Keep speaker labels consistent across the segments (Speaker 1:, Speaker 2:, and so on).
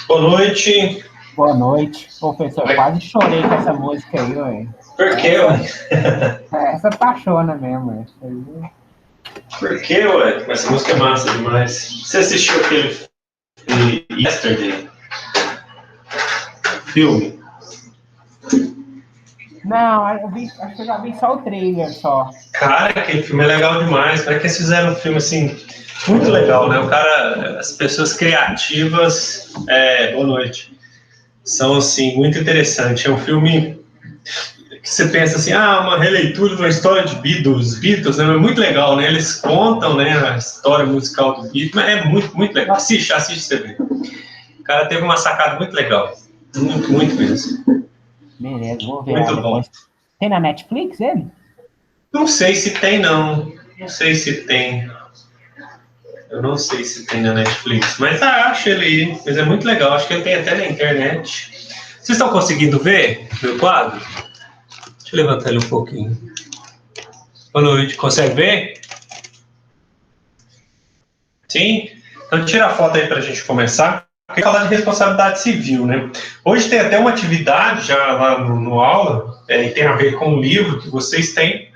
Speaker 1: Boa noite.
Speaker 2: Boa noite. Professor, eu quase chorei com essa música aí, ué.
Speaker 1: Por quê, ué?
Speaker 2: Essa paixona mesmo, ué.
Speaker 1: Por quê, ué? Essa música é massa demais. Você assistiu aquele Yesterday? Filme?
Speaker 2: Não, acho que eu já vi só o trailer, só.
Speaker 1: Cara, aquele filme é legal demais. Como é que eles fizeram um filme assim, muito legal, né? O cara, as pessoas criativas, boa noite, são assim, muito interessantes. É um filme que você pensa assim, uma releitura de uma história dos Beatles, né? É muito legal, né? Eles contam, né, a história musical do Beatles, mas é muito, muito legal. Assiste você vê. O cara teve uma sacada muito legal. Muito, muito mesmo.
Speaker 2: Beleza, vou ver lá
Speaker 1: Muito bom.
Speaker 2: depois. Tem na Netflix ele?
Speaker 1: Não sei se tem, não. Não sei se tem. Eu não sei se tem na Netflix, mas acho ele aí. Mas é muito legal. Acho que ele tem até na internet. Vocês estão conseguindo ver meu quadro? Deixa eu levantar ele um pouquinho. Boa noite. Consegue ver? Sim? Então tira a foto aí para a gente começar. Eu queria falar de responsabilidade civil, né? Hoje tem até uma atividade já lá no aula, e tem a ver com o livro que vocês têm,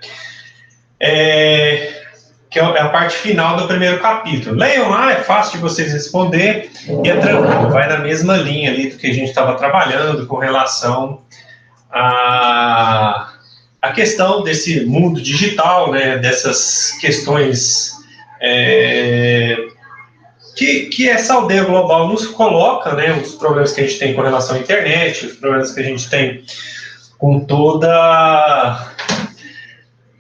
Speaker 1: que é a parte final do primeiro capítulo. Leiam lá, é fácil de vocês responder e é tranquilo, vai na mesma linha ali do que a gente estava trabalhando com relação a questão desse mundo digital, né, dessas questões que essa aldeia global nos coloca, né, os problemas que a gente tem com relação à internet, os problemas que a gente tem com toda...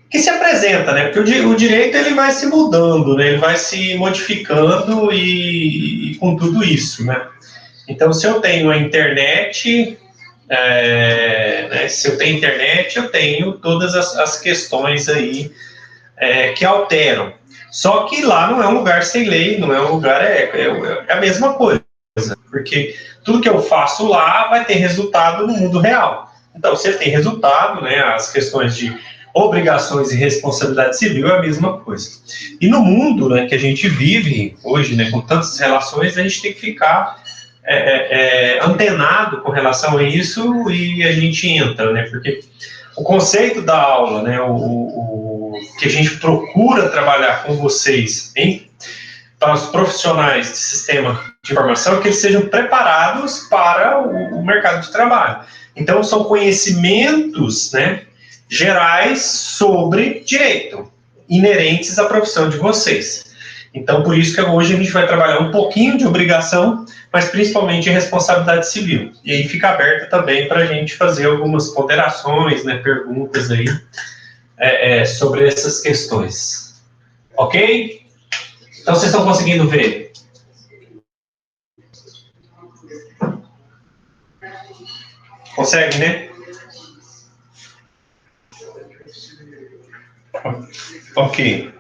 Speaker 1: que se apresenta, né, porque o direito ele vai se mudando, né, ele vai se modificando e com tudo isso, né. Então, se eu tenho a internet... né, se eu tenho internet, eu tenho todas as questões aí que alteram. Só que lá não é um lugar sem lei, não é um lugar, é a mesma coisa, porque tudo que eu faço lá vai ter resultado no mundo real. Então, se ele tem resultado, né, as questões de obrigações e responsabilidade civil é a mesma coisa. E no mundo, né, que a gente vive hoje, né, com tantas relações, a gente tem que ficar antenado com relação a isso e a gente entra, né, porque o conceito da aula, né, o que a gente procura trabalhar com vocês para os profissionais de sistema de informação é que eles sejam preparados para o mercado de trabalho. Então, são conhecimentos, né, gerais sobre direito, inerentes à profissão de vocês. Então, por isso que hoje a gente vai trabalhar um pouquinho de obrigação, mas principalmente responsabilidade civil. E aí fica aberto também para a gente fazer algumas ponderações, né, perguntas aí sobre essas questões. Ok? Então, vocês estão conseguindo ver? Consegue, né? Ok.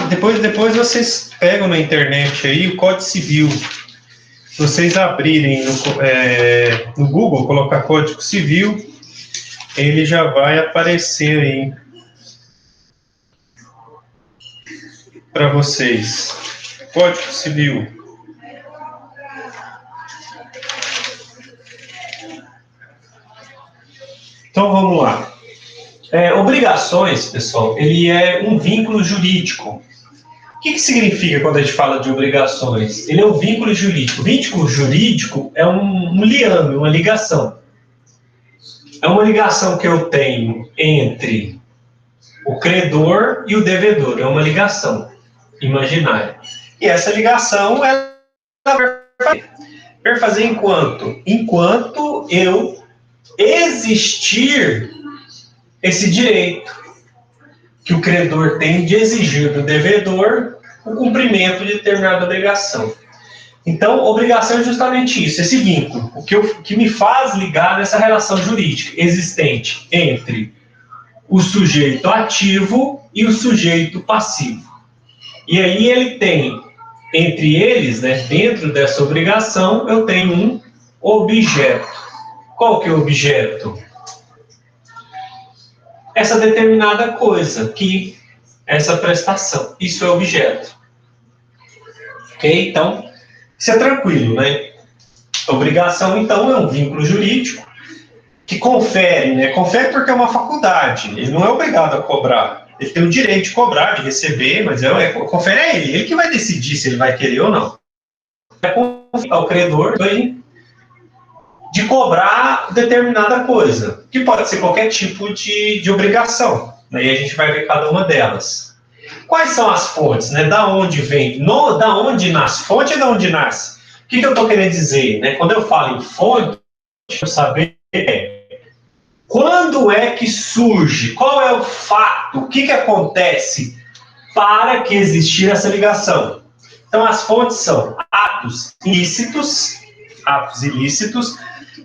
Speaker 1: Depois vocês pegam na internet aí o Código Civil. Se vocês abrirem no Google, colocar Código Civil, ele já vai aparecer aí para vocês. Código Civil. Então vamos lá. Obrigações, pessoal, ele é um vínculo jurídico. O que significa quando a gente fala de obrigações? Ele é um vínculo jurídico. O vínculo jurídico é um liame, uma ligação. É uma ligação que eu tenho entre o credor e o devedor. É uma ligação imaginária. E essa ligação ela vai fazer enquanto eu existir esse direito que o credor tem de exigir do devedor o cumprimento de determinada obrigação. Então, obrigação é justamente isso, esse vínculo, o que me faz ligar nessa relação jurídica existente entre o sujeito ativo e o sujeito passivo. E aí ele tem, entre eles, né, dentro dessa obrigação, eu tenho um objeto. Qual que é o objeto? Essa determinada coisa, essa prestação. Isso é objeto. Ok? Então, isso é tranquilo, né? Obrigação, então, é um vínculo jurídico que confere, né? Confere porque é uma faculdade, ele não é obrigado a cobrar. Ele tem o direito de cobrar, de receber, mas confere a ele que vai decidir se ele vai querer ou não. É confiar ao credor de cobrar determinada coisa, que pode ser qualquer tipo de obrigação. Aí a gente vai ver cada uma delas. Quais são as fontes, né? Da onde vem? Da onde nasce? Fonte é da onde nasce. O que eu estou querendo dizer, né? Quando eu falo em fonte, eu saber quando é que surge, qual é o fato, o que acontece para que existir essa ligação. Então, as fontes são atos ilícitos.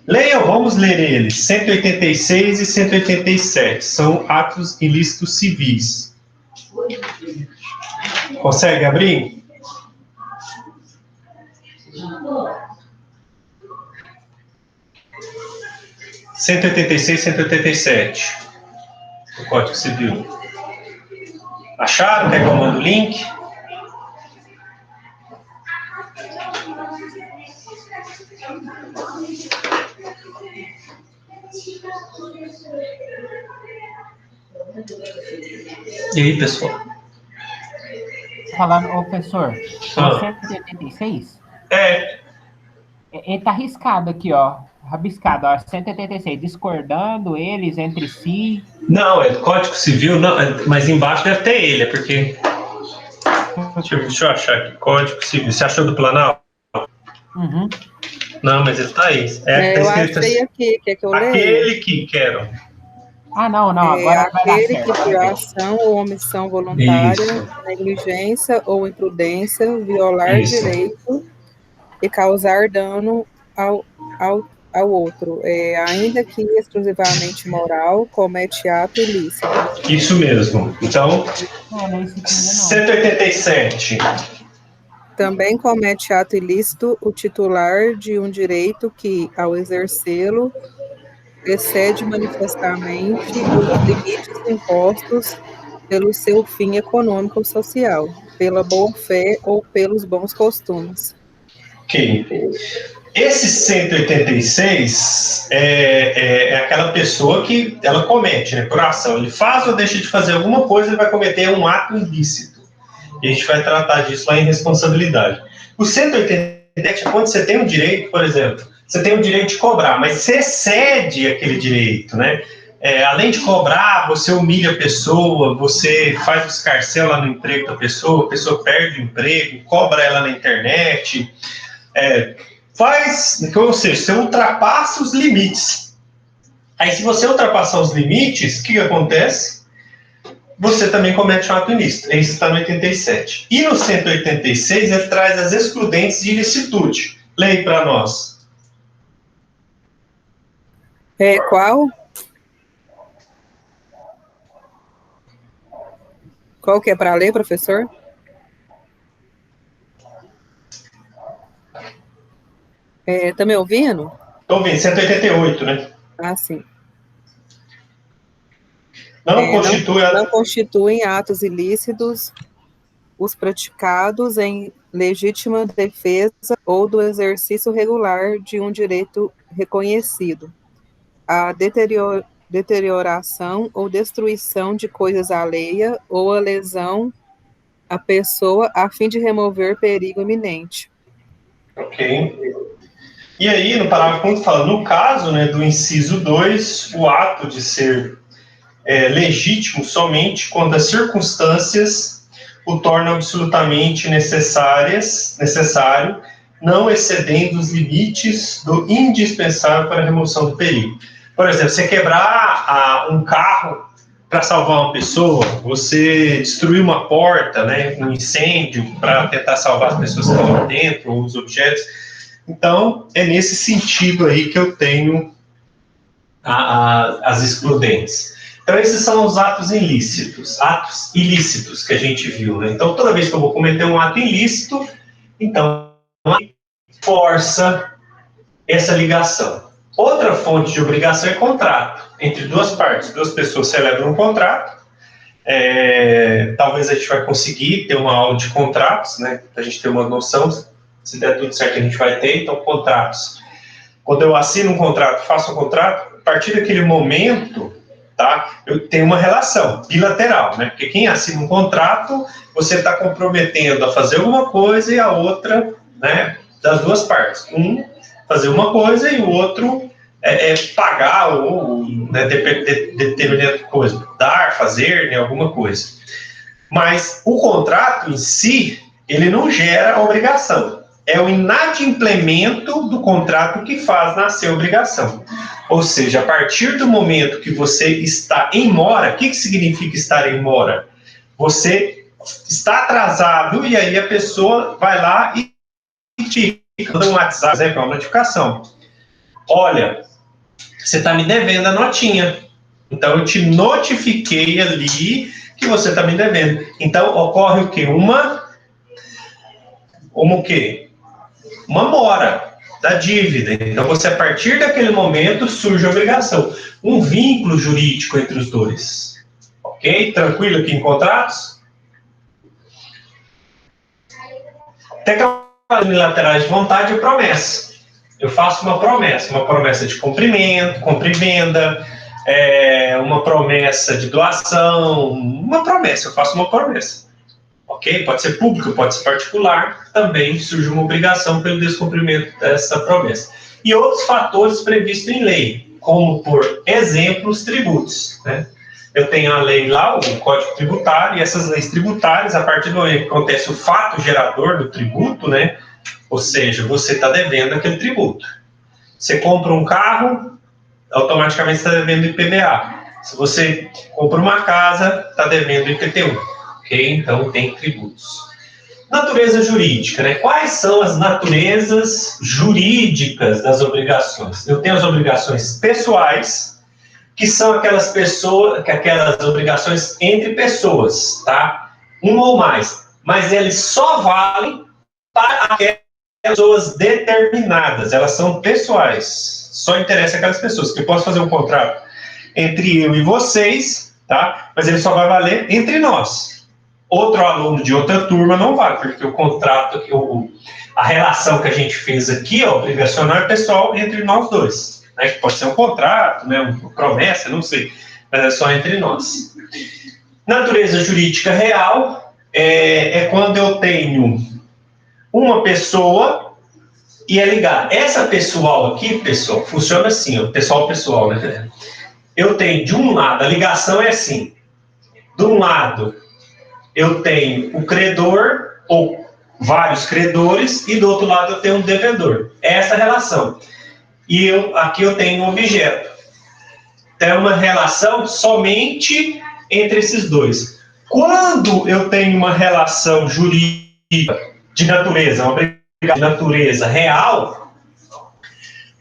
Speaker 1: Leiam, vamos ler eles, 186 e 187, são atos ilícitos civis. Consegue abrir? Cento e 187 do Código Civil. Acharam? Quer que eu mando o link? E aí, pessoal?
Speaker 2: Falando, ô, professor, 186? Ele tá riscado aqui, ó. Rabiscado, ó, 186, discordando eles entre si.
Speaker 1: Não, é Código Civil, não, mas embaixo deve ter ele, é porque... Deixa eu achar aqui, Código Civil. Você achou do Planalto?
Speaker 2: Uhum.
Speaker 1: Não, mas ele tá aí.
Speaker 3: Tá eu achei aqui, quer que eu leia?
Speaker 1: Aquele que quero.
Speaker 2: Não, agora vai dar certo.
Speaker 3: Aquele que por ação ou omissão voluntária, negligência ou imprudência, violar direito e causar dano ao outro, ainda que exclusivamente moral, comete ato ilícito.
Speaker 1: Isso mesmo. Então, 187.
Speaker 3: Também comete ato ilícito o titular de um direito que, ao exercê-lo, excede manifestamente os limites impostos pelo seu fim econômico ou social, pela boa-fé ou pelos bons costumes.
Speaker 1: Ok. Esse 186 é aquela pessoa que ela comete, né, por ação. Ele faz ou deixa de fazer alguma coisa, ele vai cometer um ato ilícito. E a gente vai tratar disso lá em responsabilidade. O 187 é quando você tem um direito, por exemplo, você tem o direito de cobrar, mas você excede aquele direito, né? Além de cobrar, você humilha a pessoa, você faz o escarcéu lá no emprego da pessoa, a pessoa perde o emprego, cobra ela na internet, ou seja, você ultrapassa os limites. Aí, se você ultrapassar os limites, o que acontece? Você também comete um ato ilícito. Isso está no 87. E no 186, ele traz as excludentes de ilicitude. Leia para nós.
Speaker 3: Qual? Qual que é para ler, professor? Tá me ouvindo?
Speaker 1: Estou ouvindo, 188, né?
Speaker 3: Ah, sim.
Speaker 1: Não
Speaker 3: constituem atos ilícitos os praticados em legítima defesa ou do exercício regular de um direito reconhecido. A deterioração ou destruição de coisas alheias ou a lesão à pessoa a fim de remover perigo iminente.
Speaker 1: Ok. E aí, no parágrafo 1, fala, no caso, né, do inciso 2, o ato de ser legítimo somente quando as circunstâncias o tornam absolutamente necessário, não excedendo os limites do indispensável para a remoção do perigo. Por exemplo, você quebrar um carro para salvar uma pessoa, você destruir uma porta, né, um incêndio para tentar salvar as pessoas que estão lá dentro, ou os objetos. Então, é nesse sentido aí que eu tenho as excludentes. Então, esses são os atos ilícitos que a gente viu, né? Então, toda vez que eu vou cometer um ato ilícito, então, força essa ligação. Outra fonte de obrigação é contrato. Entre duas partes, duas pessoas celebram um contrato. Talvez a gente vai conseguir ter uma aula de contratos, né? Para a gente ter uma noção. Se der tudo certo, a gente vai ter. Então, contratos Quando eu assino um contrato, faço um contrato, a partir daquele momento, tá, eu tenho uma relação bilateral, né? Porque quem assina um contrato, você está comprometendo a fazer alguma coisa e a outra, né, das duas partes. Um fazer uma coisa e o outro pagar ou né, determinada coisa, dar, fazer, né, alguma coisa. Mas o contrato em si, ele não gera obrigação. É o inadimplemento do contrato que faz nascer a obrigação. Ou seja, a partir do momento que você está em mora, o que significa estar em mora? Você está atrasado e aí a pessoa vai lá e te manda um WhatsApp, por exemplo, uma notificação. Olha, você está me devendo a notinha. Então, eu te notifiquei ali que você está me devendo. Então, ocorre o quê? O quê? Uma mora da dívida. Então, você, a partir daquele momento, surge a obrigação. Um vínculo jurídico entre os dois. Ok? Tranquilo aqui em contratos? Teclas unilaterais de vontade e promessa. Eu faço uma promessa de cumprimento, compra e venda, uma promessa de doação, eu faço uma promessa. Ok? Pode ser público, pode ser particular, também surge uma obrigação pelo descumprimento dessa promessa. E outros fatores previstos em lei, como, por exemplo, os tributos. Né? Eu tenho a lei lá, o Código Tributário, e essas leis tributárias, a partir do momento que acontece o fato gerador do tributo, né? Ou seja, você está devendo aquele tributo. Você compra um carro, automaticamente está devendo IPVA. Se você compra uma casa, está devendo IPTU. Ok? Então, tem tributos. Natureza jurídica, né? Quais são as naturezas jurídicas das obrigações? Eu tenho as obrigações pessoais, que são aquelas obrigações entre pessoas, tá? Uma ou mais. Mas eles só valem para aquelas pessoas determinadas, elas são pessoais. Só interessa aquelas pessoas, que eu posso fazer um contrato entre eu e vocês, tá? Mas ele só vai valer entre nós. Outro aluno de outra turma não vale, porque o contrato, a relação que a gente fez aqui, ó, obrigacional é pessoal entre nós dois. Né? Que pode ser um contrato, né? Uma promessa, não sei, mas é só entre nós. Natureza jurídica real é quando eu tenho uma pessoa e é ligada. Essa pessoal aqui, pessoal, funciona assim, ó, pessoal, né? Eu tenho, de um lado, a ligação é assim. De um lado, eu tenho o credor, ou vários credores, e do outro lado eu tenho um devedor. É essa relação. E aqui eu tenho um objeto. Então, é uma relação somente entre esses dois. Quando eu tenho uma relação jurídica de natureza, uma obrigação de natureza real,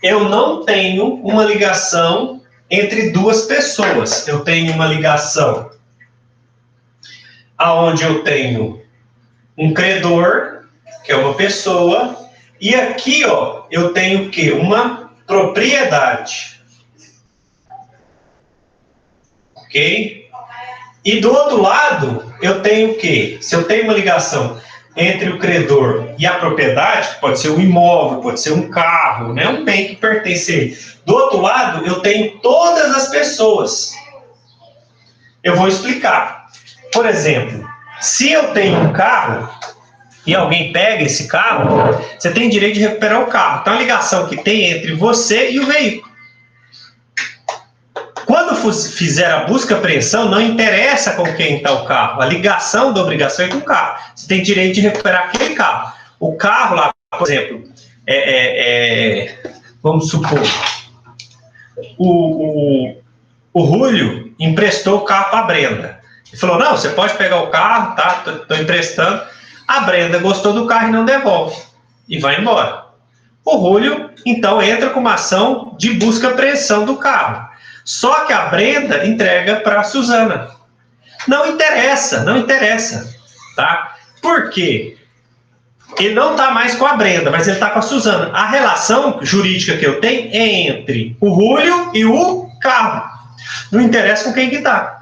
Speaker 1: eu não tenho uma ligação entre duas pessoas. Eu tenho uma ligação aonde eu tenho um credor, que é uma pessoa, e aqui, ó, eu tenho o quê? Uma propriedade. Ok? E do outro lado, eu tenho o quê? Se eu tenho uma ligação entre o credor e a propriedade, pode ser um imóvel, pode ser um carro, né? Um bem que pertence a ele. Do outro lado, eu tenho todas as pessoas. Eu vou explicar. Por exemplo, se eu tenho um carro e alguém pega esse carro, você tem direito de recuperar o carro. Então, a ligação que tem entre você e o veículo. Quando fizer a busca e apreensão, não interessa com quem está o carro. A ligação da obrigação é com o carro. Você tem direito de recuperar aquele carro. O carro lá, por exemplo, vamos supor, o Rúlio emprestou o carro para a Brenda. Ele falou, não, você pode pegar o carro, tá? Estou emprestando. A Brenda gostou do carro e não devolve. E vai embora. O Rúlio, então, entra com uma ação de busca e apreensão do carro. Só que a Brenda entrega para a Suzana. Não interessa, tá? Por quê? Ele não está mais com a Brenda, mas ele está com a Suzana. A relação jurídica que eu tenho é entre o Rúlio e o carro. Não interessa com quem que está.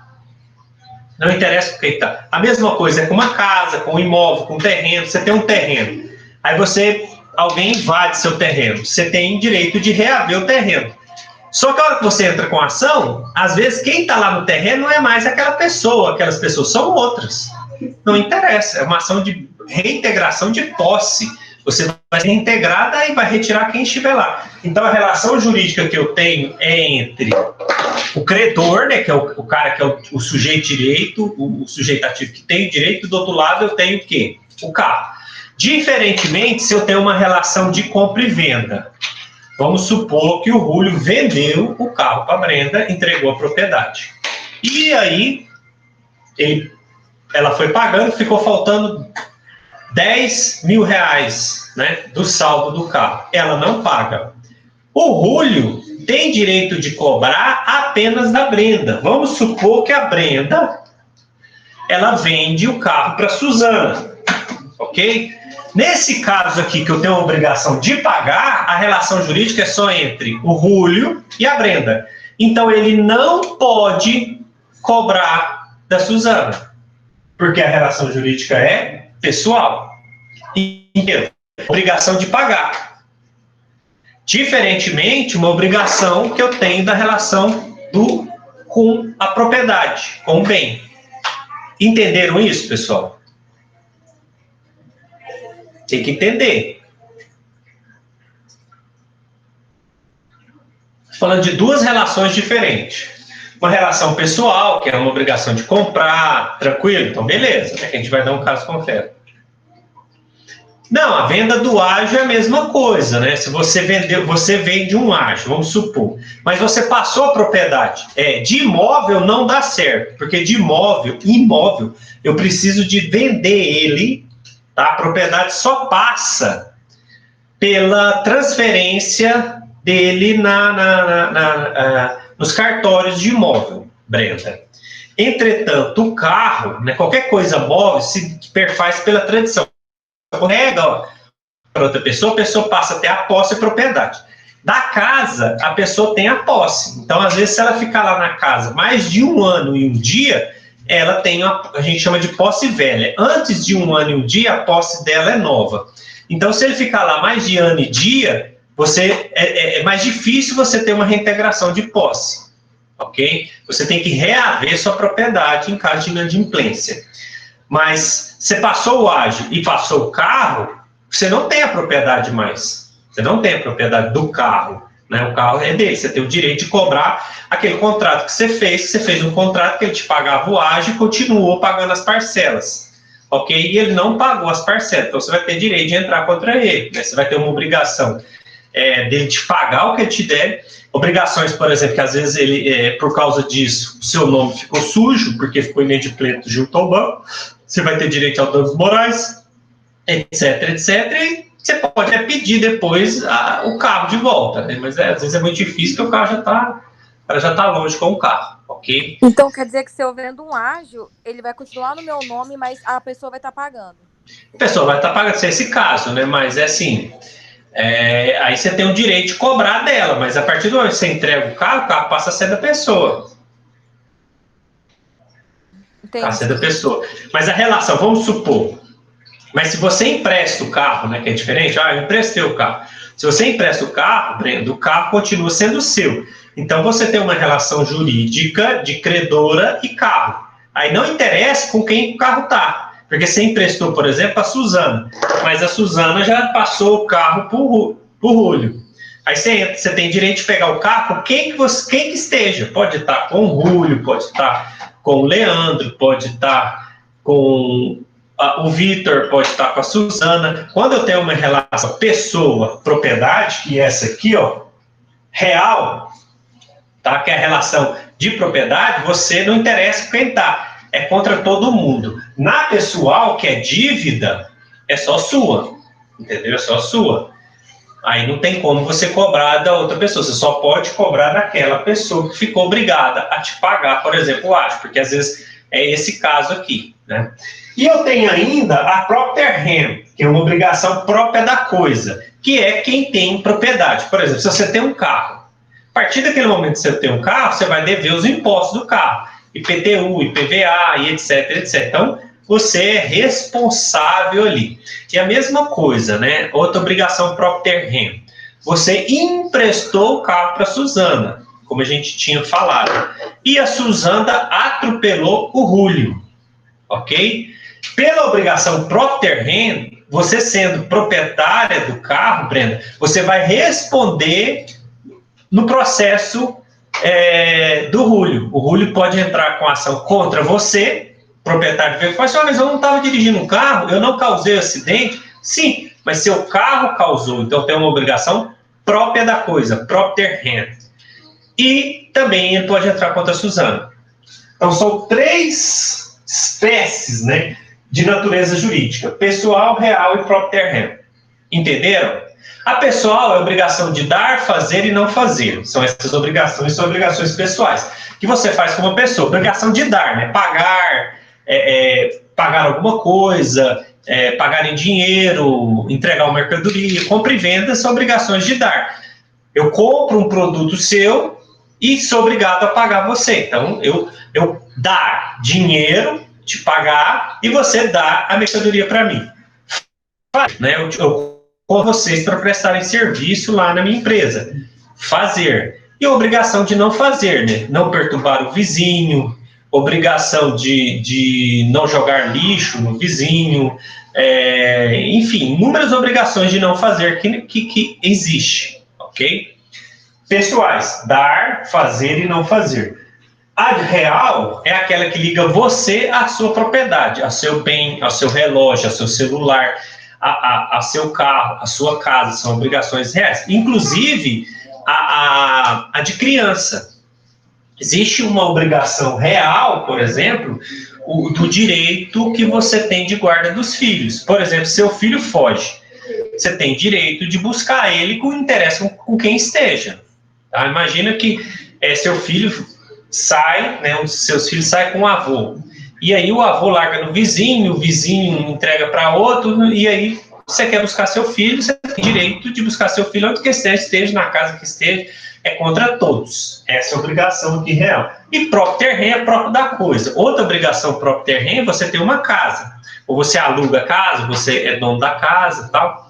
Speaker 1: Não interessa com quem está. A mesma coisa é com uma casa, com um imóvel, com um terreno. Você tem um terreno. Aí você alguém invade seu terreno, você tem direito de reaver o terreno. Só que a hora que você entra com a ação, às vezes quem está lá no terreno não é mais aquela pessoa, aquelas pessoas são outras. Não interessa, é uma ação de reintegração de posse. Você vai ser reintegrada e vai retirar quem estiver lá. Então a relação jurídica que eu tenho é entre o credor, né, que é o cara que é o sujeito direito, o sujeito ativo que tem o direito, e do outro lado eu tenho o quê? O carro. Diferentemente, se eu tenho uma relação de compra e venda, vamos supor que o Rúlio vendeu o carro para a Brenda, entregou a propriedade. E aí, ela foi pagando, ficou faltando 10 mil reais, né, do saldo do carro. Ela não paga. O Rúlio tem direito de cobrar apenas da Brenda. Vamos supor que a Brenda, ela vende o carro para a Suzana, ok? Nesse caso aqui, que eu tenho a obrigação de pagar, a relação jurídica é só entre o Rúlio e a Brenda. Então, ele não pode cobrar da Suzana, porque a relação jurídica é pessoal. E obrigação de pagar. Diferentemente, uma obrigação que eu tenho da relação com a propriedade, com o bem. Entenderam isso, pessoal? Tem que entender. Falando de duas relações diferentes. Uma relação pessoal, que é uma obrigação de comprar, tranquilo? Então, beleza, né? A gente vai dar um caso concreto. Não, a venda do ágio é a mesma coisa, né? Se você vende um ágio, vamos supor, mas você passou a propriedade. De imóvel não dá certo, porque de imóvel, eu preciso de vender ele, tá? A propriedade só passa pela transferência dele nos cartórios de imóvel, Brenda. Entretanto, o carro, né, qualquer coisa móvel, se perfaz pela tradição. Correga para outra pessoa, a pessoa passa a ter a posse e a propriedade. Da casa, a pessoa tem a posse. Então, às vezes, se ela ficar lá na casa mais de 1 ano e 1 dia, ela tem a gente chama de posse velha. Antes de 1 ano e 1 dia, a posse dela é nova. Então, se ele ficar lá mais de ano e dia, é mais difícil você ter uma reintegração de posse. Ok? Você tem que reaver sua propriedade em caso de inadimplência. Mas você passou o ágio e passou o carro, você não tem a propriedade mais. Você não tem a propriedade do carro, né? O carro é dele. Você tem o direito de cobrar aquele contrato que você fez um contrato que ele te pagava o ágio e continuou pagando as parcelas. Ok? E ele não pagou as parcelas. Então você vai ter direito de entrar contra ele, né? Você vai ter uma obrigação dele te pagar o que ele te der. Obrigações, por exemplo, que às vezes ele, por causa disso, o seu nome ficou sujo, porque ficou inadimplente junto ao banco. Você vai ter direito a danos morais, etc, etc. E você pode pedir depois o carro de volta, né? Mas às vezes é muito difícil, porque o carro já está longe com o carro, ok?
Speaker 4: Então quer dizer que se eu vendo um ágio, ele vai continuar no meu nome, mas a pessoa vai estar pagando?
Speaker 1: A pessoa vai estar pagando, se é esse caso, né? Mas é assim, aí você tem o direito de cobrar dela, mas a partir do momento que você entrega o carro passa a ser da pessoa. A ser da pessoa. Mas a relação, vamos supor, mas se você empresta o carro, né, que é diferente, eu emprestei o carro. Se você empresta o carro, Brenda, o carro continua sendo seu. Então você tem uma relação jurídica de credora e carro. Aí não interessa com quem o carro está. Porque você emprestou, por exemplo, a Suzana, mas a Suzana já passou o carro para o Rúlio. Aí você tem direito de pegar o carro com quem que esteja. Pode estar com o Rúlio, pode estar com o Leandro, pode estar com o Vitor, pode estar com a Suzana. Quando eu tenho uma relação pessoa-propriedade, que é essa aqui, ó, real, tá? Que é a relação de propriedade, você não interessa com quem está. É contra todo mundo. Na pessoal, que é dívida, é só sua. Entendeu? É só sua. Aí não tem como você cobrar da outra pessoa. Você só pode cobrar daquela pessoa que ficou obrigada a te pagar, por exemplo, o ágio, porque às vezes é esse caso aqui, né? E eu tenho ainda a propter rem, que é uma obrigação própria da coisa, que é quem tem propriedade. Por exemplo, se você tem um carro, a partir daquele momento que você tem um carro, você vai dever os impostos do carro, IPTU, IPVA e etc, etc. Então, você é responsável ali. E a mesma coisa, né? Outra obrigação propter rem. Você emprestou o carro para a Suzana, como a gente tinha falado. E a Suzana atropelou o Julio, ok? Pela obrigação propter rem, você sendo proprietária do carro, Brenda, você vai responder no processo do Julio. O Julio pode entrar com ação contra você, proprietário do veículo, mas eu não estava dirigindo um carro, eu não causei acidente. Sim, mas seu carro causou, então tem uma obrigação própria da coisa, propter rem. E também ele pode entrar contra a Suzana. Então são 3 espécies, né, de natureza jurídica: pessoal, real e propter rem. Entenderam? A pessoal é a obrigação de dar, fazer e não fazer. São essas obrigações, são obrigações pessoais que você faz como pessoa. Obrigação de dar, né? Pagar, pagar alguma coisa, pagar em dinheiro, entregar uma mercadoria, compra e venda são obrigações de dar. Eu compro um produto seu e sou obrigado a pagar você. Então, eu dar dinheiro, te pagar, e você dá a mercadoria para mim. Né? Eu com vocês para prestarem serviço lá na minha empresa. Fazer. E a obrigação de não fazer, né? Não perturbar o vizinho, obrigação de não jogar lixo no vizinho, enfim, inúmeras obrigações de não fazer que existe, ok? Pessoais, dar, fazer e não fazer. A real é aquela que liga você à sua propriedade, ao seu bem, ao seu relógio, ao seu celular, a seu carro, a sua casa. São obrigações reais. Inclusive, a de criança. Existe uma obrigação real, por exemplo, do direito que você tem de guarda dos filhos. Por exemplo, seu filho foge. Você tem direito de buscar ele com interesse com quem esteja. Tá? Imagina que seu filho sai, né, um dos seus filhos sai com o avô. E aí o avô larga no vizinho, o vizinho entrega para outro, e aí você quer buscar seu filho, você tem direito de buscar seu filho onde que esteja, na casa que esteja, é contra todos. Essa é a obrigação aqui real. E propter rem é próprio da coisa. Outra obrigação propter rem é você ter uma casa. Ou você aluga a casa, você é dono da casa e tal.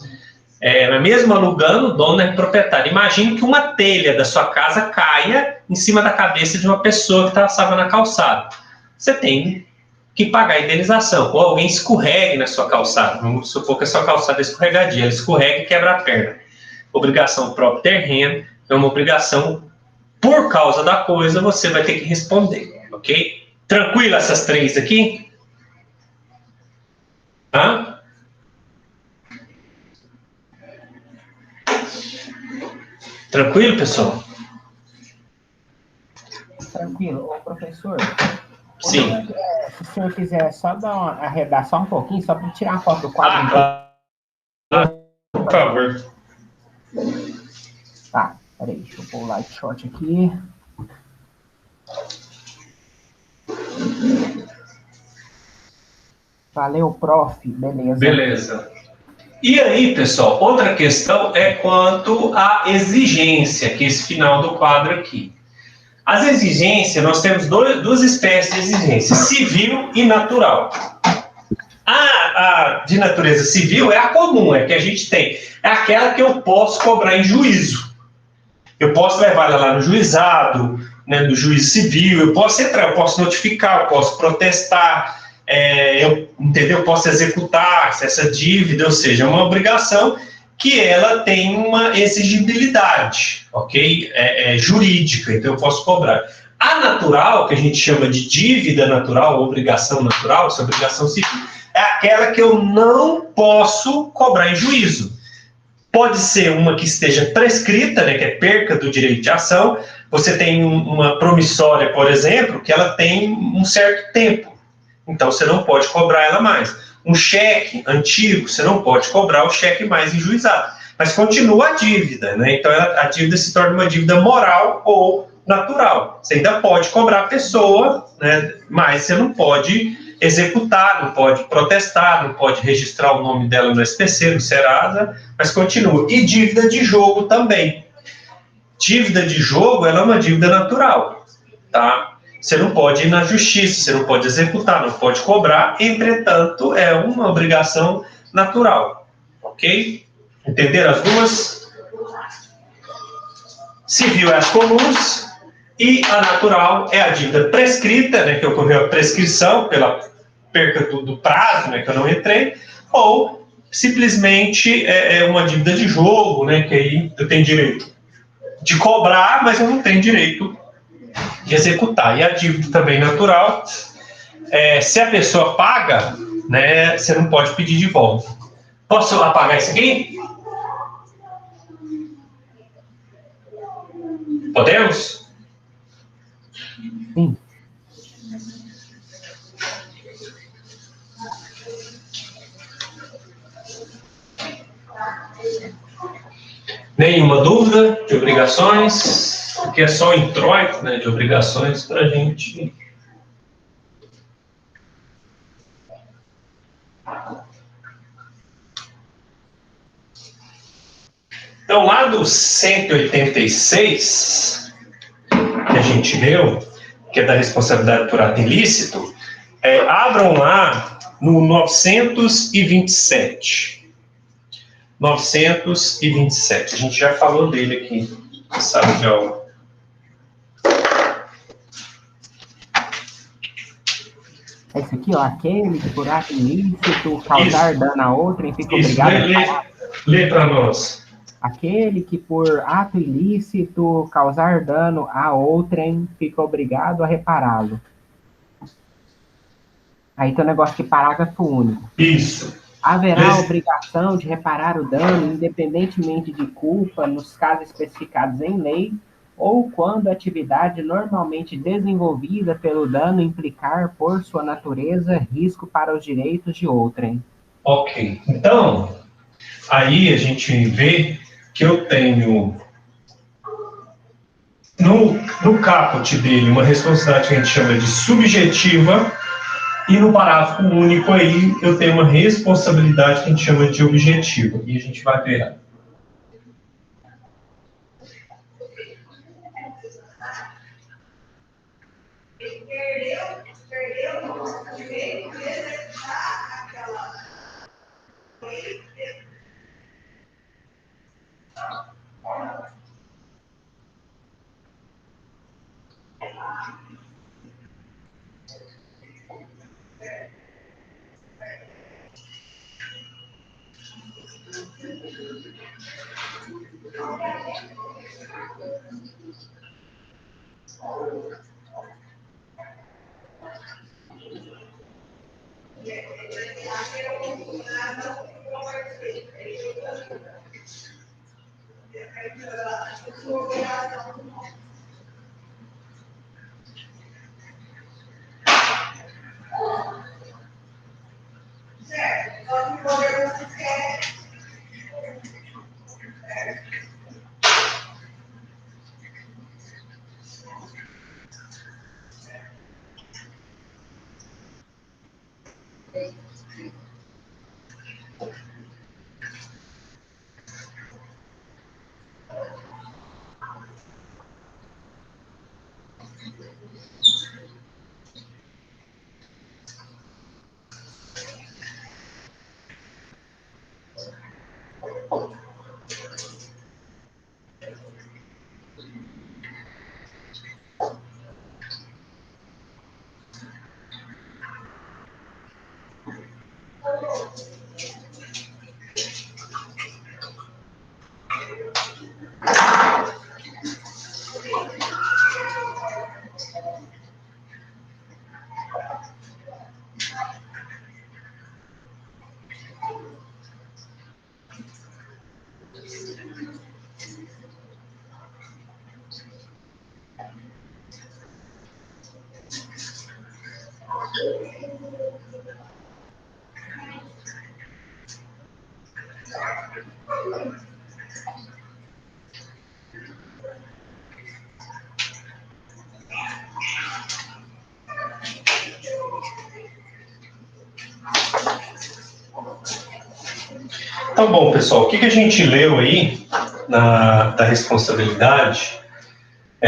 Speaker 1: Mas mesmo alugando, o dono é proprietário. Imagine que uma telha da sua casa caia em cima da cabeça de uma pessoa que estava na calçada. Você tem que pagar a indenização. Ou alguém escorregue na sua calçada. Vamos supor que a sua calçada é escorregadia. Ela escorrega e quebra a perna. Obrigação propter rem é uma obrigação por causa da coisa, você vai ter que responder. Ok? Tranquilo essas 3 aqui? Hã? Tranquilo, pessoal?
Speaker 2: Tranquilo. Ô, professor.
Speaker 1: Sim.
Speaker 2: Se o senhor quiser só arredar só um pouquinho, só para tirar a foto do quadro.
Speaker 1: Por favor.
Speaker 2: Tá, peraí, deixa eu pôr o light shot aqui. Valeu, prof. Beleza.
Speaker 1: Beleza. E aí, pessoal, outra questão é quanto à exigência, que é esse final do quadro aqui. As exigências, nós temos duas espécies de exigência, civil e natural. A de natureza civil é a comum, é que a gente tem. É aquela que eu posso cobrar em juízo. Eu posso levar ela lá no juizado, né, no juízo civil, eu posso entrar, eu posso notificar, eu posso protestar, eu posso executar essa dívida, ou seja, é uma obrigação que ela tem uma exigibilidade, ok? Jurídica, então eu posso cobrar. A natural, que a gente chama de dívida natural, obrigação natural, essa obrigação civil, é aquela que eu não posso cobrar em juízo. Pode ser uma que esteja prescrita, né, que é perca do direito de ação. Você tem uma promissória, por exemplo, que ela tem um certo tempo. Então, você não pode cobrar ela mais. Um cheque antigo, você não pode cobrar o cheque mais em juizado. Mas continua a dívida, né? Então, a dívida se torna uma dívida moral ou natural. Você ainda pode cobrar a pessoa, né, mas você não pode executar, não pode protestar, não pode registrar o nome dela no SPC, no Serasa, mas continua. E dívida de jogo também. Dívida de jogo, ela é uma dívida natural, tá? você não pode ir na justiça, você não pode executar, não pode cobrar, entretanto, é uma obrigação natural, ok? Entenderam as duas? Civil é as comuns e a natural é a dívida prescrita, né, que ocorreu a prescrição pela perca do prazo, né, que eu não entrei, ou simplesmente é uma dívida de jogo, né, que aí eu tenho direito de cobrar, mas eu não tenho direito de executar. E a dívida também natural, se a pessoa paga, né, você não pode pedir de volta. Posso apagar isso aqui? Podemos?
Speaker 2: Sim.
Speaker 1: Nenhuma dúvida de obrigações? Porque é só o introito, né, de obrigações para a gente. Então, lá do 186, que a gente leu, que é da responsabilidade por ato ilícito, abram lá no 927. 927. A gente já falou dele aqui, sabe de algo.
Speaker 2: Esse aqui, ó, aquele que por ato ilícito causar dano a outrem fica obrigado a reparar.
Speaker 1: Lê para nós.
Speaker 2: Aquele que por ato ilícito causar dano a outrem fica obrigado a repará-lo. Aí tem o negócio de parágrafo único.
Speaker 1: Isso.
Speaker 2: Haverá a obrigação de reparar o dano, independentemente de culpa, nos casos especificados em lei, ou quando a atividade normalmente desenvolvida pelo dano implicar, por sua natureza, risco para os direitos de outrem.
Speaker 1: Ok. Então, aí a gente vê que eu tenho no caput dele uma responsabilidade que a gente chama de subjetiva, e no parágrafo único aí eu tenho uma responsabilidade que a gente chama de objetiva. E a gente vai ver. Tá bom, pessoal. O que a gente leu aí da responsabilidade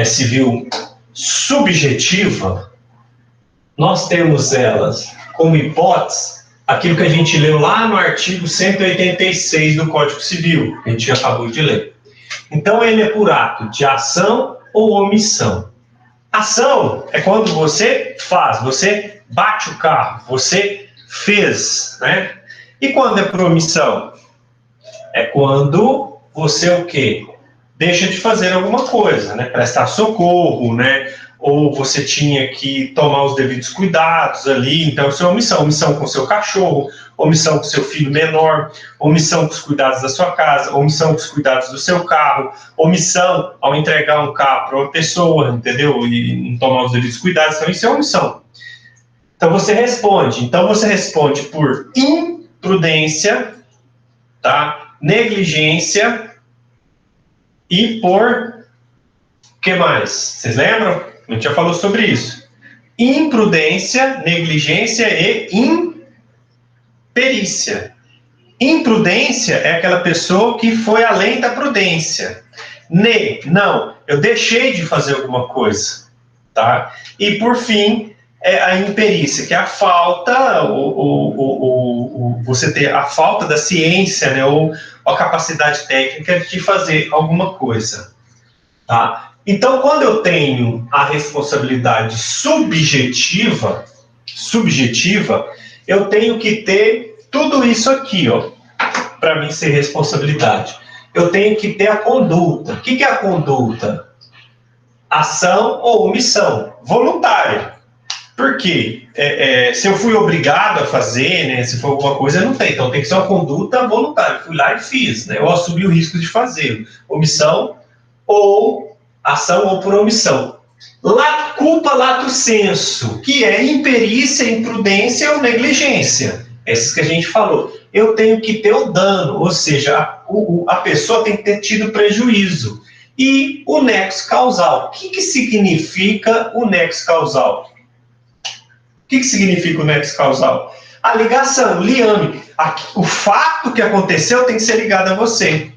Speaker 1: civil subjetiva, nós temos elas como hipótese aquilo que a gente leu lá no artigo 186 do Código Civil, que a gente acabou de ler. Então, ele é por ato de ação ou omissão. Ação é quando você faz, você bate o carro, você fez, né? E quando é por omissão? É quando você o quê? Deixa de fazer alguma coisa, né? Prestar socorro, né? Ou você tinha que tomar os devidos cuidados ali, então isso é omissão. Omissão com o seu cachorro, omissão com o seu filho menor, omissão com os cuidados da sua casa, omissão com os cuidados do seu carro, omissão ao entregar um carro para uma pessoa, entendeu? E não tomar os devidos cuidados, então isso é omissão. Então você responde por imprudência, tá? Negligência e por... O que mais? Vocês lembram? A gente já falou sobre isso. Imprudência, negligência e imperícia. Imprudência é aquela pessoa que foi além da prudência. Não, eu deixei de fazer alguma coisa, tá? E por fim, é a imperícia, que é a falta, você ter a falta da ciência, né, ou a capacidade técnica de fazer alguma coisa, tá? Então, quando eu tenho a responsabilidade subjetiva, eu tenho que ter tudo isso aqui, ó, para mim ser responsabilidade. Eu tenho que ter a conduta. O que é a conduta? Ação ou omissão voluntária. Por quê? Se eu fui obrigado a fazer, né, se for alguma coisa, eu não tenho. Então, tem que ser uma conduta voluntária. Eu fui lá e fiz, né? Eu assumi o risco de fazer. Omissão ou ação ou por omissão. Culpa lato sensu, que é imperícia, imprudência ou negligência. Essas que a gente falou. Eu tenho que ter o dano, ou seja, a pessoa tem que ter tido prejuízo. E o nexo causal. O que significa o nexo causal? O que significa o nexo causal? A ligação, o liame. O fato que aconteceu tem que ser ligado a você.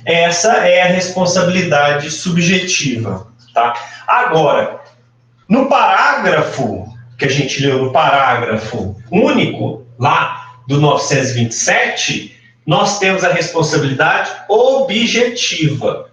Speaker 1: Essa é a responsabilidade subjetiva, tá? Agora, no parágrafo que a gente leu, no parágrafo único, lá do 927, nós temos a responsabilidade objetiva.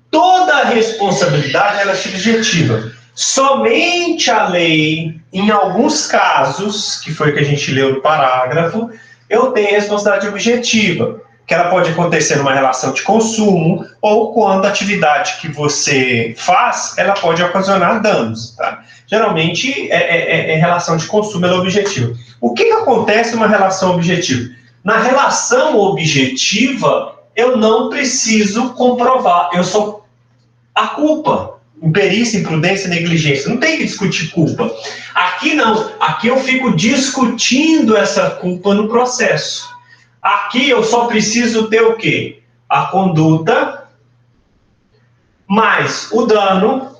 Speaker 1: Toda a responsabilidade ela é subjetiva. Somente a lei, em alguns casos, que foi o que a gente leu no parágrafo, eu tenho a responsabilidade objetiva, que ela pode acontecer numa relação de consumo ou quando a atividade que você faz, ela pode ocasionar danos, tá? Geralmente, relação de consumo ela é objetiva. O que acontece numa relação objetiva? Na relação objetiva, eu não preciso comprovar, eu sou a culpa. Imperícia, imprudência, negligência. Não tem que discutir culpa. Aqui não. Aqui eu fico discutindo essa culpa no processo. Aqui eu só preciso ter o quê? A conduta, mais o dano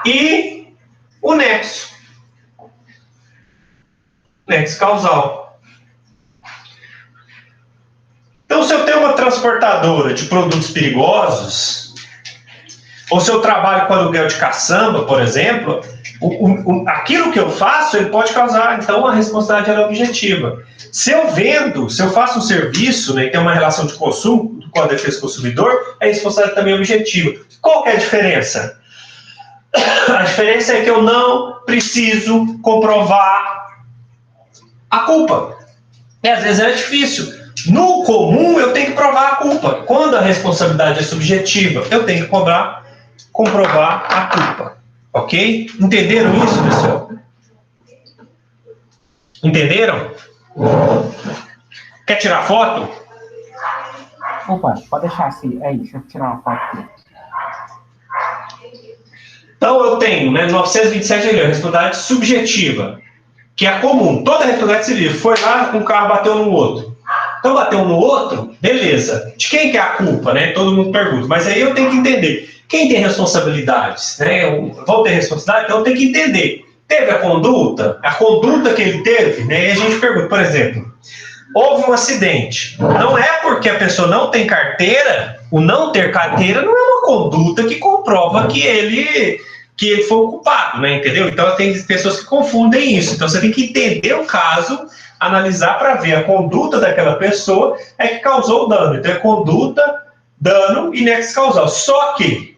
Speaker 1: e o nexo. Nexo causal. Então, se eu tenho uma transportadora de produtos perigosos, ou se eu trabalho com aluguel de caçamba, por exemplo, aquilo que eu faço, ele pode causar, então, a responsabilidade é objetiva. Se eu vendo, se eu faço um serviço, né, e tem uma relação de consumo com a defesa do consumidor, a responsabilidade também é objetiva. Qual que é a diferença? A diferença é que eu não preciso comprovar a culpa. E às vezes é difícil. No comum, eu tenho que provar a culpa. Quando a responsabilidade é subjetiva, eu tenho que comprovar a culpa. Ok? Entenderam isso, pessoal? Entenderam? Quer tirar foto?
Speaker 2: Opa, pode deixar assim. É isso, deixa eu tirar uma foto aqui.
Speaker 1: Então, eu tenho, né, 927 ali, a responsabilidade subjetiva, que é comum. Toda a responsabilidade civil. Foi lá, um carro bateu no outro. Então, bateu no outro, beleza. De quem que é a culpa, né? Todo mundo pergunta. Mas aí eu tenho que entender. Quem tem responsabilidades, né? Vão ter responsabilidade? Então, eu tenho que entender. Teve a conduta que ele teve, né? E a gente pergunta, por exemplo, houve um acidente. Não é porque a pessoa não tem carteira, o não ter carteira não é uma conduta que comprova que ele foi o culpado, né? Entendeu? Então tem pessoas que confundem isso. Então você tem que entender o caso, analisar para ver a conduta daquela pessoa é que causou o dano. Então é conduta, dano e nexo causal. Só que,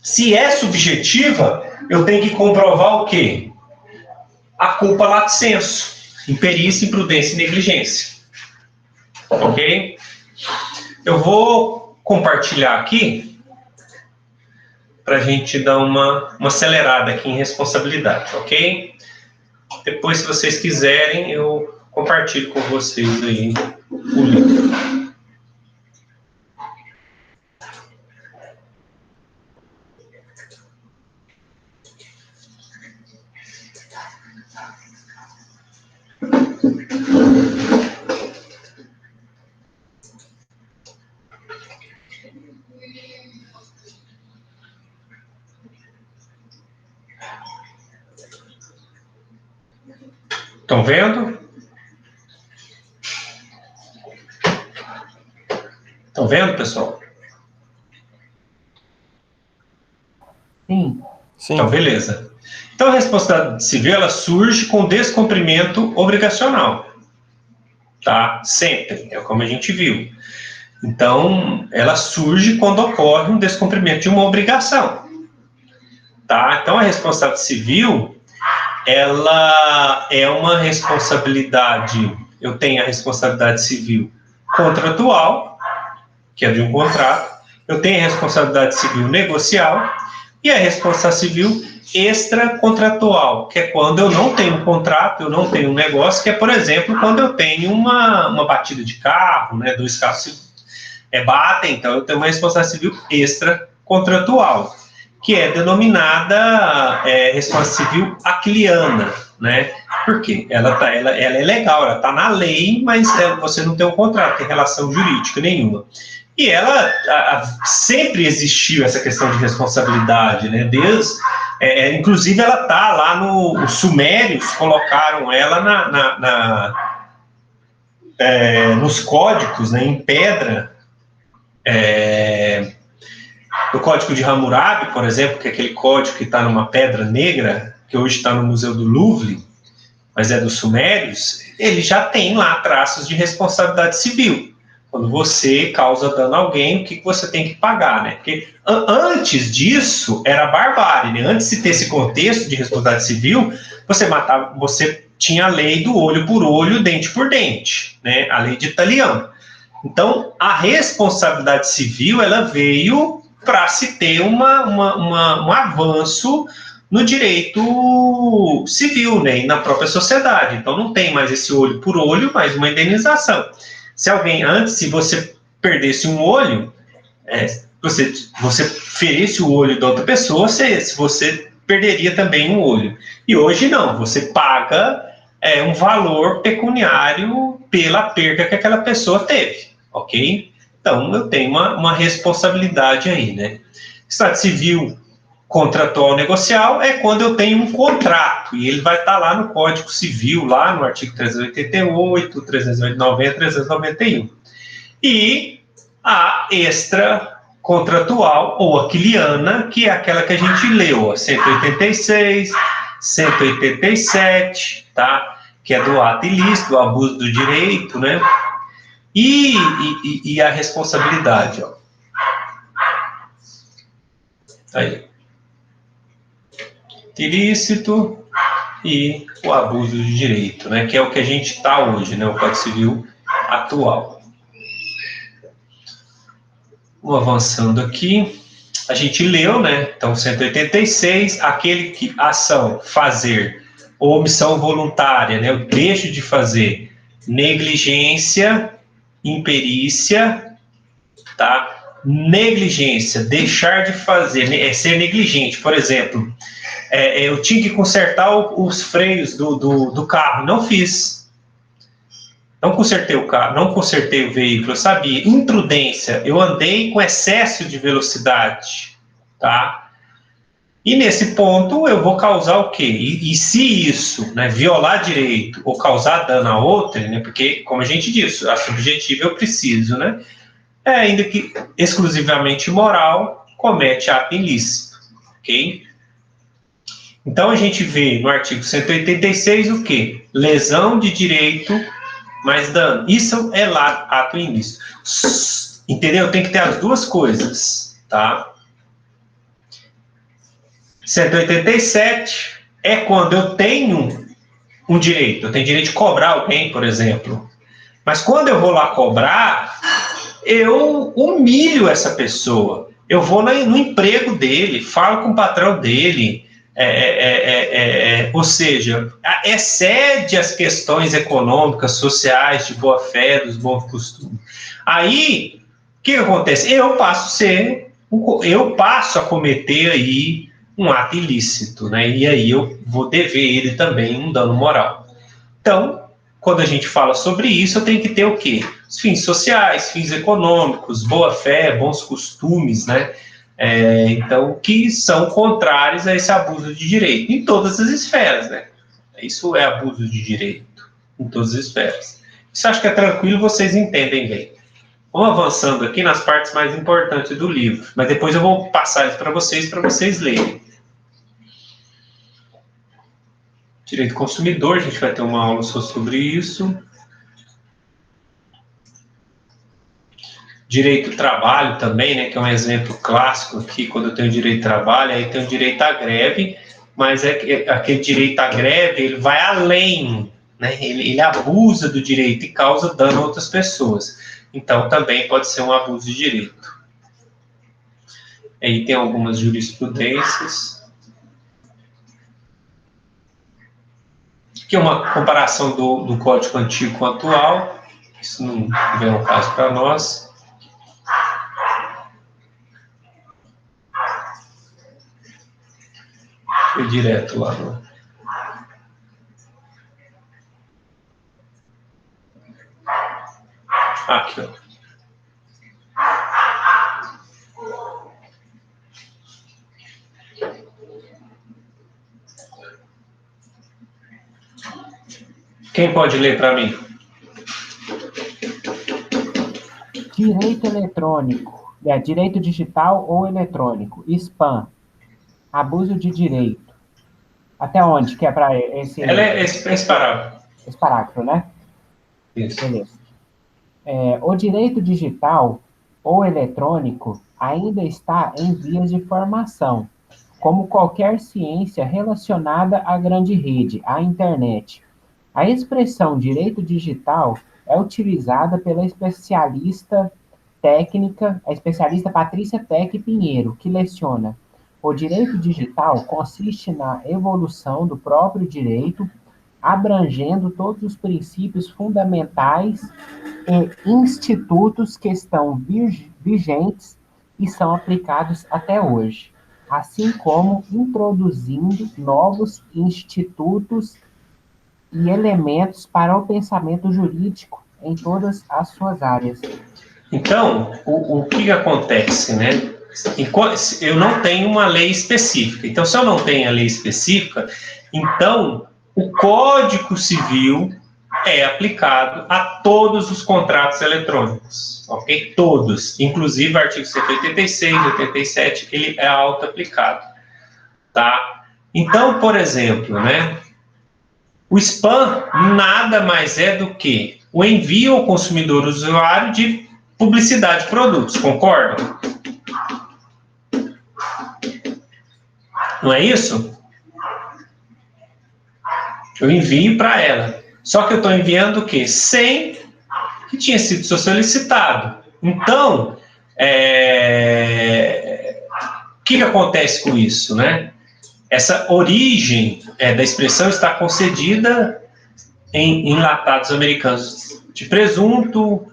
Speaker 1: se é subjetiva, eu tenho que comprovar o quê? A culpa lato sensu, imperícia, imprudência e negligência. Ok? Eu vou compartilhar aqui para a gente dar uma acelerada aqui em responsabilidade, ok? Depois, se vocês quiserem, eu compartilho com vocês aí o livro. Estão vendo? Estão vendo, pessoal?
Speaker 2: Sim.
Speaker 5: Sim.
Speaker 1: Então, beleza. Então, a responsabilidade civil, ela surge com descumprimento obrigacional. Tá? Sempre. É como a gente viu. Então, ela surge quando ocorre um descumprimento de uma obrigação. Tá? Então, a responsabilidade civil, ela é uma responsabilidade, eu tenho a responsabilidade civil contratual, que é de um contrato, eu tenho a responsabilidade civil negocial e a responsabilidade civil extracontratual, que é quando eu não tenho um contrato, eu não tenho um negócio, que é, por exemplo, quando eu tenho uma batida de carro, né, 2 carros batem, então eu tenho uma responsabilidade civil extracontratual, que é denominada responsabilidade civil aquiliana, né? Por quê? Ela é legal, ela está na lei, mas você não tem um contrato, tem relação jurídica nenhuma. E ela sempre existiu essa questão de responsabilidade, né? Inclusive ela está lá os sumérios colocaram ela nos códigos, né, em pedra. O Código de Hammurabi, por exemplo, que é aquele código que está numa pedra negra, que hoje está no Museu do Louvre, mas é dos Sumérios, ele já tem lá traços de responsabilidade civil. Quando você causa dano a alguém, o que você tem que pagar, né? Porque antes disso era barbárie, né? Antes de ter esse contexto de responsabilidade civil, você tinha a lei do olho por olho, dente por dente, né? A lei de Italião. Então, a responsabilidade civil, ela veio para se ter um avanço no direito civil, né, e na própria sociedade. Então, não tem mais esse olho por olho, mas uma indenização. Se você perdesse um olho, você ferisse o olho da outra pessoa, você perderia também um olho. E hoje não, você paga um valor pecuniário pela perda que aquela pessoa teve, ok? Então, eu tenho uma responsabilidade aí, né? Estado civil contratual negocial é quando eu tenho um contrato, e ele vai estar lá no Código Civil, lá no artigo 388, 390, 391. E a extracontratual, ou aquiliana, que é aquela que a gente leu, 186, 187, tá? Que é do ato ilícito, do abuso do direito, né? E a responsabilidade, ó. Aí. Ilícito e o abuso de direito, né? Que é o que a gente está hoje, né? O Código Civil atual. Vou avançando aqui. A gente leu, né? Então, 186, aquele que ação, fazer, ou omissão voluntária, né? Eu deixo de fazer, negligência, imperícia, tá? Negligência, deixar de fazer, ser negligente. Por exemplo, eu tinha que consertar os freios do carro, não fiz. Não consertei o carro, não consertei o veículo, eu sabia. Imprudência, eu andei com excesso de velocidade, tá? E nesse ponto eu vou causar o quê? E se isso, né, violar direito ou causar dano a outra, né? Porque, como a gente disse, a subjetiva eu preciso, né? Ainda que exclusivamente moral, comete ato ilícito, ok? Então, a gente vê no artigo 186 o quê? Lesão de direito mais dano. Isso é lá, ato ilícito. Entendeu? Tem que ter as duas coisas, tá? 187 é quando eu tenho um direito. Eu tenho direito de cobrar alguém, por exemplo. Mas quando eu vou lá cobrar, eu humilho essa pessoa. Eu vou no emprego dele, falo com o patrão dele, ou seja, excede as questões econômicas, sociais, de boa-fé, dos bons costumes. Aí, o que acontece? Eu passo a cometer aí um ato ilícito, né? E aí eu vou dever ele também um dano moral. Então, quando a gente fala sobre isso, eu tenho que ter o quê? Os fins sociais, fins econômicos, boa-fé, bons costumes, né? Então, que são contrários a esse abuso de direito, em todas as esferas, né? Isso é abuso de direito, em todas as esferas. Isso acho que é tranquilo, vocês entendem bem. Vamos avançando aqui nas partes mais importantes do livro, mas depois eu vou passar isso para vocês lerem. Direito consumidor, a gente vai ter uma aula só sobre isso. Direito do trabalho também, né, que é um exemplo clássico aqui, quando eu tenho direito ao trabalho, aí tem o direito à greve, mas aquele direito à greve, ele vai além, né, ele abusa do direito e causa dano a outras pessoas. Então, também pode ser um abuso de direito. Aí tem algumas jurisprudências. Aqui é uma comparação do Código Antigo com o atual. Isso não vem ao caso para nós. Foi direto lá no... Aqui, ó. Quem pode ler para mim?
Speaker 2: Direito eletrônico, direito digital ou eletrônico, spam, abuso de direito. Até onde que é para esse...
Speaker 1: Esse parágrafo.
Speaker 2: Esse parágrafo, né?
Speaker 1: Isso.
Speaker 2: Beleza. O direito digital ou eletrônico ainda está em vias de formação, como qualquer ciência relacionada à grande rede, à internet. A expressão direito digital é utilizada pela especialista Patrícia Tec Pinheiro, que leciona: o direito digital consiste na evolução do próprio direito, abrangendo todos os princípios fundamentais e institutos que estão vigentes e são aplicados até hoje, assim como introduzindo novos institutos e elementos para o pensamento jurídico em todas as suas áreas.
Speaker 1: Então, o que acontece, né? Eu não tenho uma lei específica. Então, se eu não tenho a lei específica, então o Código Civil é aplicado a todos os contratos eletrônicos, ok? Todos, inclusive o artigo 186, 87, ele é auto-aplicado, tá? Então, por exemplo, né? O spam nada mais é do que o envio ao consumidor usuário de publicidade de produtos, concordam? Não é isso? Eu envio para ela. Só que eu estou enviando o quê? Sem que tinha sido solicitado. Então, o que acontece com isso, né? Essa origem da expressão está concedida em enlatados americanos de presunto,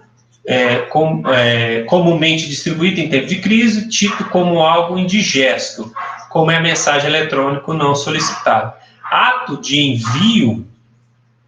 Speaker 1: comumente distribuído em tempo de crise, tido como algo indigesto, como é a mensagem eletrônica não solicitada. Ato de envio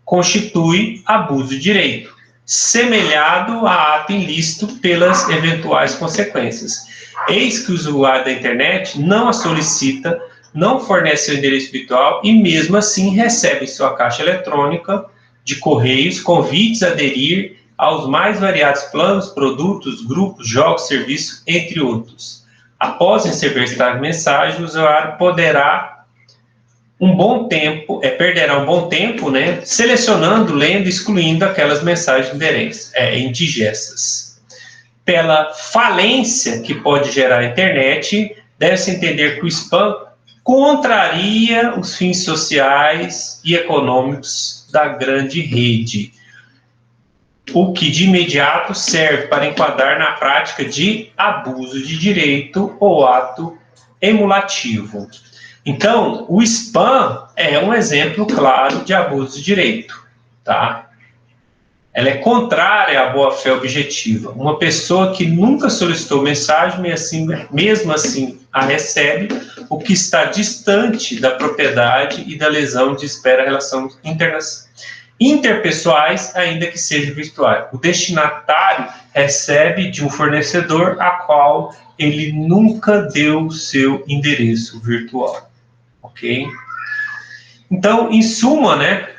Speaker 1: constitui abuso de direito, semelhado a ato ilícito pelas eventuais consequências. Eis que o usuário da internet não a solicita, não fornece o endereço virtual e, mesmo assim, recebe em sua caixa eletrônica de correios convites a aderir aos mais variados planos, produtos, grupos, jogos, serviços, entre outros. Após receber tais mensagens, o usuário perderá um bom tempo, né, selecionando, lendo, excluindo aquelas mensagens indigestas. Pela falência que pode gerar a internet, deve-se entender que o spam contraria os fins sociais e econômicos da grande rede, o que de imediato serve para enquadrar na prática de abuso de direito ou ato emulativo. Então, o spam é um exemplo claro de abuso de direito, tá? Ela é contrária à boa-fé objetiva. Uma pessoa que nunca solicitou mensagem, mesmo assim a recebe, o que está distante da propriedade e da lesão de espera relações interpessoais, ainda que seja virtual. O destinatário recebe de um fornecedor a qual ele nunca deu seu endereço virtual. Ok? Então, em suma, né,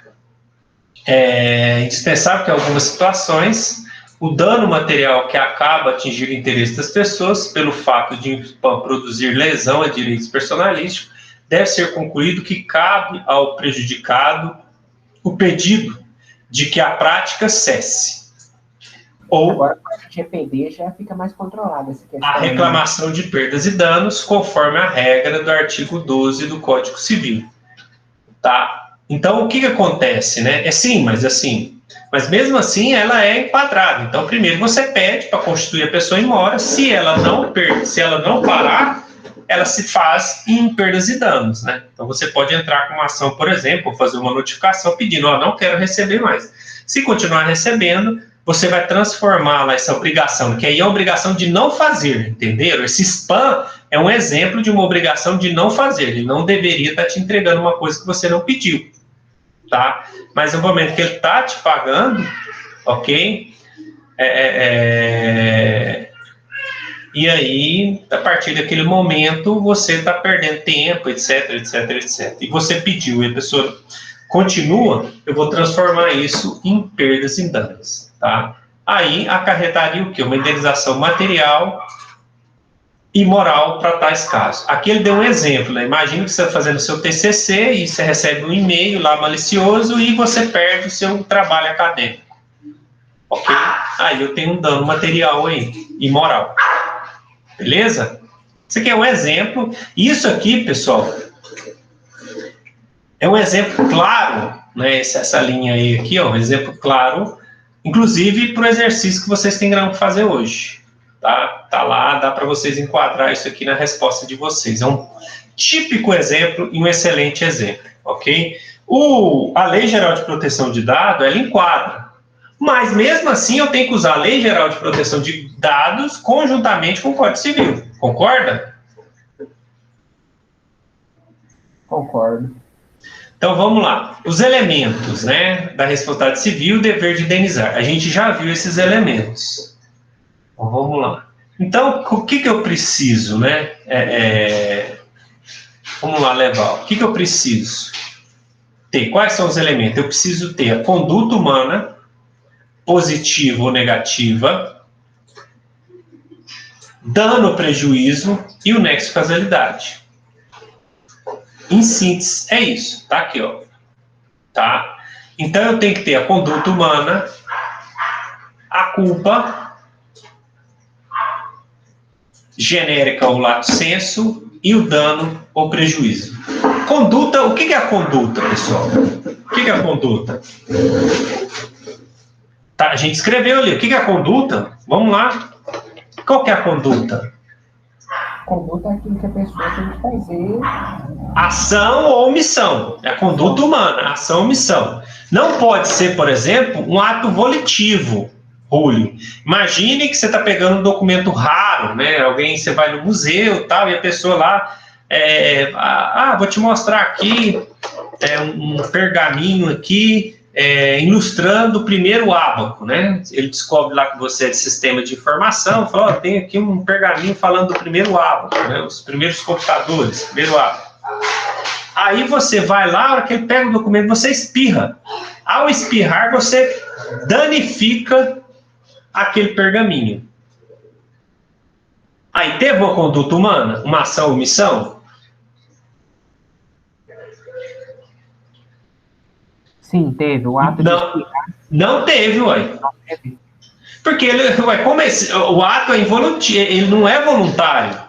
Speaker 1: é indispensável que em algumas situações o dano material que acaba atingindo o interesse das pessoas pelo fato de produzir lesão a direitos personalísticos deve ser concluído que cabe ao prejudicado o pedido de que a prática cesse. Ou
Speaker 2: agora com a GPD já fica mais controlada essa questão.
Speaker 1: A reclamação de perdas e danos conforme a regra do artigo 12 do Código Civil. Tá? Então, o que acontece, né? Mas mesmo assim ela é enquadrada. Então, primeiro você pede para constituir a pessoa em mora, se ela não parar, ela se faz em perdas e danos, né? Então, você pode entrar com uma ação, por exemplo, fazer uma notificação pedindo, não quero receber mais. Se continuar recebendo, você vai transformar essa obrigação, que aí é a obrigação de não fazer, entenderam? Esse spam é um exemplo de uma obrigação de não fazer. Ele não deveria estar te entregando uma coisa que você não pediu, tá? Mas no momento que ele está te pagando, ok? E aí, a partir daquele momento, você está perdendo tempo, etc, etc, etc. E você pediu, e a pessoa continua, eu vou transformar isso em perdas e danos, tá? Aí, acarretaria o quê? Uma indenização material e moral para tais casos. Aqui ele deu um exemplo, né? Imagina que você está fazendo o seu TCC e você recebe um e-mail lá malicioso e você perde o seu trabalho acadêmico. Ok? Aí eu tenho um dano material aí, e moral. Beleza? Isso aqui é um exemplo. Isso aqui, pessoal, é um exemplo claro, né? Essa linha aí aqui, ó, um exemplo claro, inclusive para o exercício que vocês têm que fazer hoje. Tá lá, dá para vocês enquadrar isso aqui na resposta de vocês. É um típico exemplo e um excelente exemplo, ok? A Lei Geral de Proteção de Dados, ela enquadra. Mas, mesmo assim, eu tenho que usar a Lei Geral de Proteção de Dados conjuntamente com o Código Civil. Concorda?
Speaker 2: Concordo.
Speaker 1: Então, vamos lá. Os elementos, né, da responsabilidade civil e o dever de indenizar. A gente já viu esses elementos. Então, vamos lá. Então, o que eu preciso, né? Vamos lá, Leval. O que eu preciso ter? Quais são os elementos? Eu preciso ter a conduta humana, positiva ou negativa, dano ou prejuízo e o nexo de causalidade. Em síntese, é isso. Tá aqui, ó. Tá? Então, eu tenho que ter a conduta humana, a culpa genérica ou lato sensu e o dano ou prejuízo. Conduta, o que é a conduta, pessoal? O que é a conduta? Tá, a gente escreveu ali, o que é a conduta? Vamos lá. Qual que é a conduta?
Speaker 2: Conduta é aquilo que a pessoa tem que fazer.
Speaker 1: Ação ou omissão. É a conduta humana, ação ou omissão. Não pode ser, por exemplo, um ato volitivo, Rúlio. Imagine que você está pegando um documento raro, né? Você vai no museu tal, e a pessoa lá, vou te mostrar aqui um pergaminho aqui, ilustrando o primeiro ábaco, né? Ele descobre lá que você é de sistema de informação, fala, tem aqui um pergaminho falando do primeiro ábaco, né? Os primeiros computadores, primeiro ábaco. Aí você vai lá, a hora que ele pega o documento, você espirra. Ao espirrar, você danifica aquele pergaminho. Aí teve uma conduta humana, uma ação ou omissão?
Speaker 2: Sim, teve. O ato de
Speaker 1: Não, não teve, ué.
Speaker 2: teve.
Speaker 1: Porque ele, ué, como o ato é involuntário, ele não é voluntário.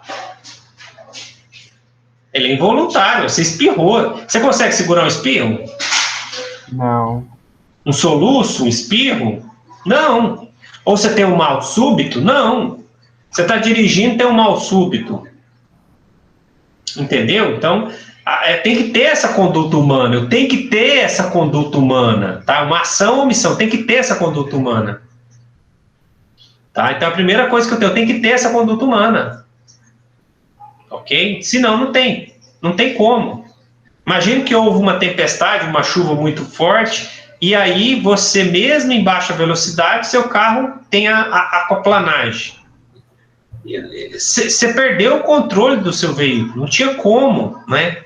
Speaker 1: Ele é involuntário, você espirrou. Você consegue segurar um espirro?
Speaker 2: Não.
Speaker 1: Um soluço, um espirro? Não. Ou você tem um mal súbito? Não. Você está dirigindo e tem um mal súbito. Entendeu? Então, tem que ter essa conduta humana. Eu tenho que ter essa conduta humana. Tá? Uma ação ou omissão, tem que ter essa conduta humana. Tá? Então, a primeira coisa que eu tenho que ter essa conduta humana. Ok? Senão, não tem. Não tem como. Imagine que houve uma tempestade, uma chuva muito forte, e aí você mesmo em baixa velocidade, seu carro tem a aquaplanagem. Você perdeu o controle do seu veículo, não tinha como, né?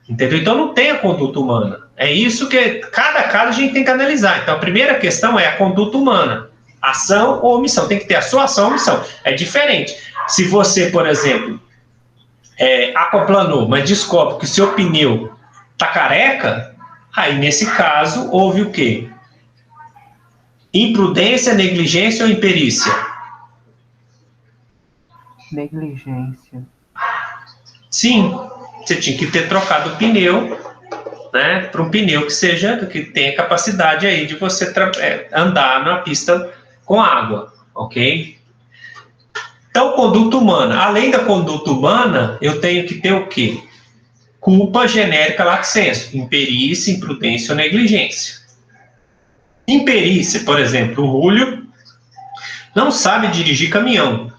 Speaker 1: Entendeu? Então não tem a conduta humana. É isso que cada caso a gente tem que analisar. Então a primeira questão é a conduta humana. Ação ou omissão. Tem que ter a sua ação ou omissão. É diferente. Se você, por exemplo, aquaplanou, mas descobre que o seu pneu tá careca, aí nesse caso houve o quê? Imprudência, negligência ou imperícia?
Speaker 2: Negligência.
Speaker 1: Sim, você tinha que ter trocado o pneu, né, para um pneu que tenha capacidade aí de você andar na pista com água, ok? Então, conduta humana. Além da conduta humana, eu tenho que ter o quê? Culpa genérica lato sensu, imperícia, imprudência ou negligência. Imperícia, por exemplo, o Rúlio não sabe dirigir caminhão.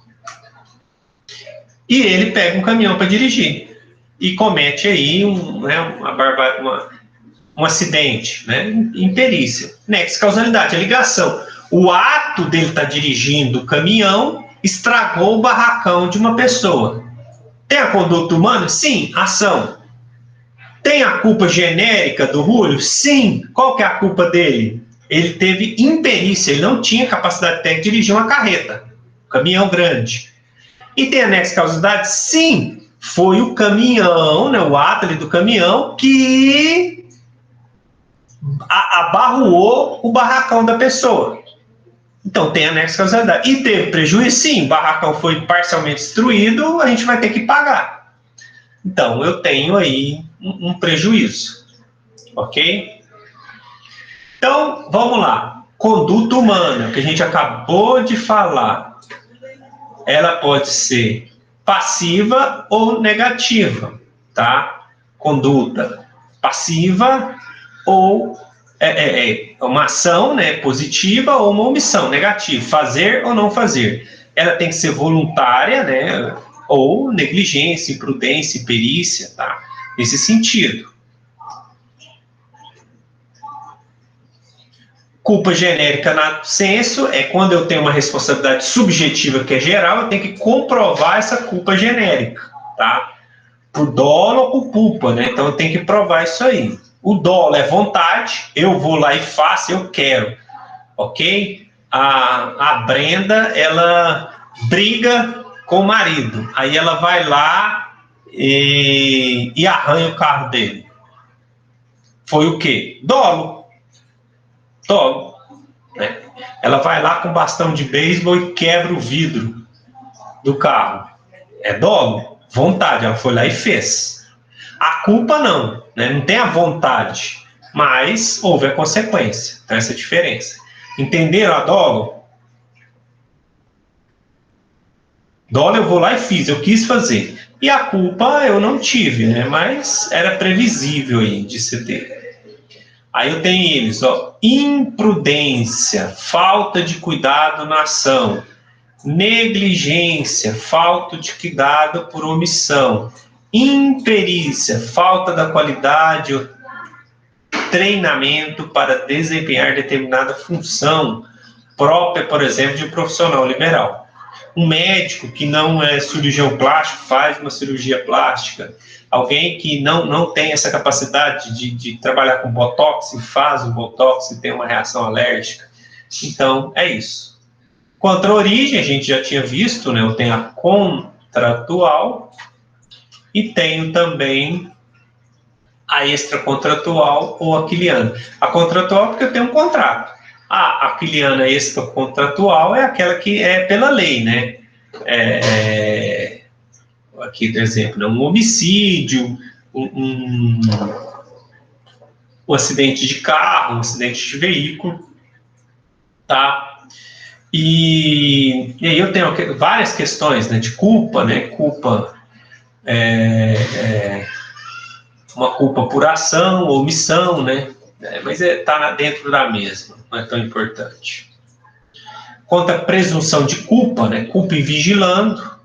Speaker 1: E ele pega um caminhão para dirigir e comete aí um acidente, né? Imperícia. Nexo causalidade, a ligação. O ato dele estar dirigindo o caminhão estragou o barracão de uma pessoa. Tem a conduta humana? Sim, ação. Tem a culpa genérica do Rúlio? Sim. Qual que é a culpa dele? Ele teve imperícia, ele não tinha capacidade técnica de dirigir uma carreta, um caminhão grande. E tem anexo causalidade? Sim. Foi o caminhão, né, o ato ali do caminhão que abarroou o barracão da pessoa. Então tem anexo causalidade. E teve prejuízo? Sim. O barracão foi parcialmente destruído, a gente vai ter que pagar. Então eu tenho aí um prejuízo. Ok? Então, vamos lá. Conduta humana, que a gente acabou de falar. Ela pode ser passiva ou negativa, tá? Conduta passiva ou uma ação, né, positiva ou uma omissão negativa, fazer ou não fazer. Ela tem que ser voluntária, né, ou negligência, imprudência, imperícia, tá? Nesse sentido. Culpa genérica lato sensu é quando eu tenho uma responsabilidade subjetiva que é geral, eu tenho que comprovar essa culpa genérica, tá? Por dolo ou por culpa, né? Então eu tenho que provar isso aí. O dolo é vontade, eu vou lá e faço, eu quero, ok? A Brenda, ela briga com o marido, aí ela vai lá e arranha o carro dele. Foi o quê? Dolo. Dolo. Né? Ela vai lá com bastão de beisebol e quebra o vidro do carro. É dolo? Vontade, ela foi lá e fez. A culpa não, né? Não tem a vontade, mas houve a consequência. Então essa é a diferença. Entenderam a dolo? Dolo eu vou lá e fiz, eu quis fazer. E a culpa eu não tive, né? Mas era previsível aí de se ter. Aí eu tenho eles, ó, imprudência, falta de cuidado na ação, negligência, falta de cuidado por omissão, imperícia, falta da qualidade ou treinamento para desempenhar determinada função própria, por exemplo, de um profissional liberal. Um médico que não é cirurgião plástico faz uma cirurgia plástica. Alguém que não tem essa capacidade de trabalhar com botox e faz o botox e tem uma reação alérgica. Então, é isso. Quanto à origem, a gente já tinha visto, né? Eu tenho a contratual e tenho também a extracontratual ou aquiliana. A contratual porque eu tenho um contrato. A aquiliana extracontratual é aquela que é pela lei, né? Aqui, por exemplo, um homicídio, um acidente de carro, um acidente de veículo, tá? E aí eu tenho várias questões, né, de culpa, né? Culpa uma culpa por ação, omissão, né? Mas está dentro da mesma, não é tão importante. Quanto à presunção de culpa, né? Culpa em vigilando,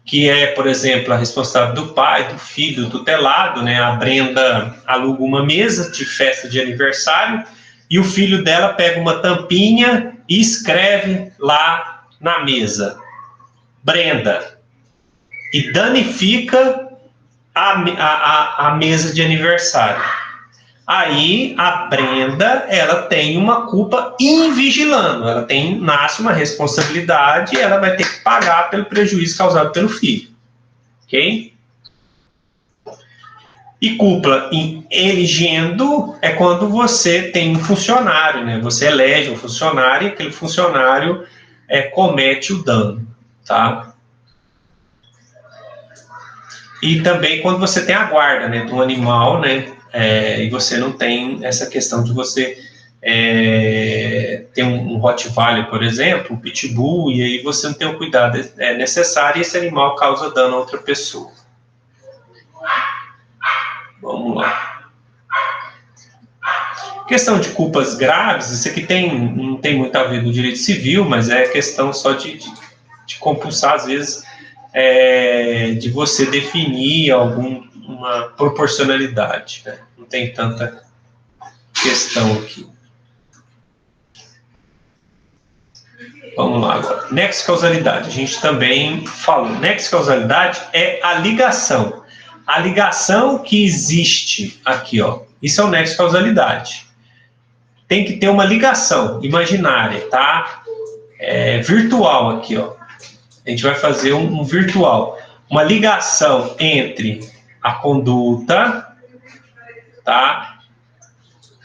Speaker 1: que é, por exemplo, a responsabilidade do pai, do filho, do tutelado, né? A Brenda aluga uma mesa de festa de aniversário e o filho dela pega uma tampinha e escreve lá na mesa, Brenda, e danifica a mesa de aniversário. Aí a Brenda, ela tem uma culpa invigilando, ela nasce uma responsabilidade e ela vai ter que pagar pelo prejuízo causado pelo filho, ok? E culpa em elegendo é quando você tem um funcionário, né? Você elege um funcionário e aquele funcionário comete o dano, tá? E também quando você tem a guarda, né, de um animal, né, e você não tem essa questão de você ter um Rottweiler, por exemplo, um Pitbull, e aí você não tem o cuidado necessário e esse animal causa dano a outra pessoa. Vamos lá. Questão de culpas graves, isso aqui não tem muito a ver com o direito civil, mas é questão só de compulsar, às vezes, de você definir uma proporcionalidade, né? Não tem tanta questão aqui. Vamos lá agora. Nexo causalidade, a gente também falou. Nexo causalidade é a ligação. A ligação que existe aqui, ó. Isso é o nexo causalidade. Tem que ter uma ligação imaginária, tá? Virtual aqui, ó. A gente vai fazer um virtual. Uma ligação entre a conduta, tá?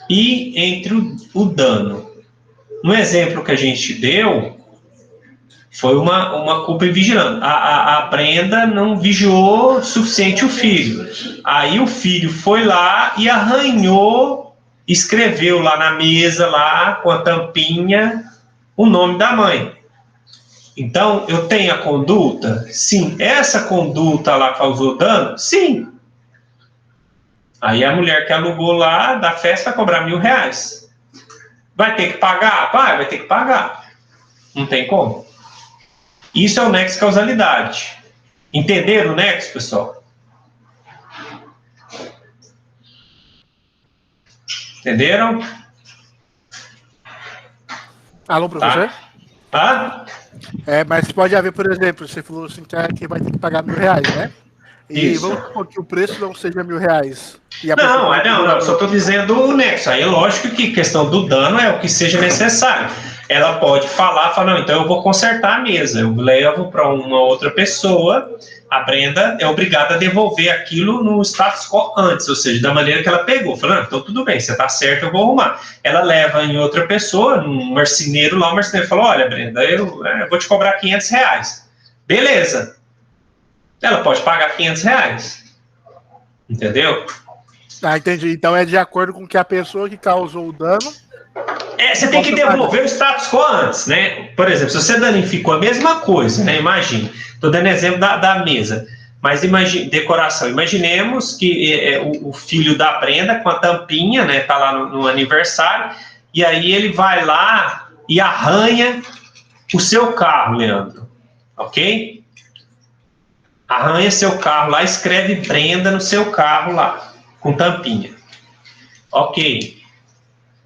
Speaker 1: E entre o dano. No exemplo que a gente deu, foi uma culpa em vigilando. A Brenda não vigiou suficiente o filho. Aí o filho foi lá e arranhou, escreveu lá na mesa, lá com a tampinha, o nome da mãe. Então, eu tenho a conduta? Sim. Essa conduta lá causou dano? Sim. Aí a mulher que alugou lá da festa vai cobrar R$1.000. Vai ter que pagar? Vai ter que pagar. Não tem como. Isso é o nexo causalidade. Entenderam o nexo, pessoal? Entenderam?
Speaker 5: Alô, professor?
Speaker 1: Tá?
Speaker 5: Mas pode haver, por exemplo, você falou assim que vai ter que pagar R$1.000, né? E
Speaker 1: Isso.
Speaker 5: vamos supor que o preço não seja R$1.000.
Speaker 1: Não, só estou dizendo o nexo. Aí é lógico que questão do dano é o que seja necessário. Ela pode falar, não, então eu vou consertar a mesa, eu levo para uma outra pessoa, a Brenda é obrigada a devolver aquilo no status quo antes, ou seja, da maneira que ela pegou. Falando, então tudo bem, você está certo, eu vou arrumar. Ela leva em outra pessoa, num marceneiro lá, o marceneiro falou, olha, Brenda, eu vou te cobrar R$500. Beleza. Ela pode pagar R$500. Entendeu?
Speaker 5: Entendi. Então é de acordo com que a pessoa que causou o dano...
Speaker 1: Você tem que devolver o status quo antes, né? Por exemplo, se você danificou a mesma coisa, né? Imagine, estou dando exemplo da mesa, mas decoração. Imaginemos que o filho da Brenda com a tampinha, né? Tá lá no aniversário, e aí ele vai lá e arranha o seu carro, Leandro, ok? Arranha seu carro lá, escreve Brenda no seu carro lá, com tampinha, ok?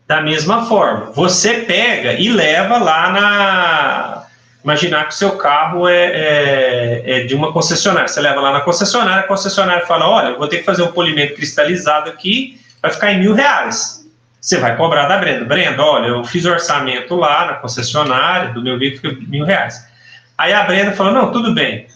Speaker 1: Da mesma forma, você pega e leva lá Imaginar que o seu carro é de uma concessionária. Você leva lá na concessionária, a concessionária fala, olha, eu vou ter que fazer um polimento cristalizado aqui, vai ficar em R$1.000. Você vai cobrar da Brenda. Brenda, olha, eu fiz o orçamento lá na concessionária, do meu veículo fica R$1.000. Aí a Brenda falou, não, tudo bem,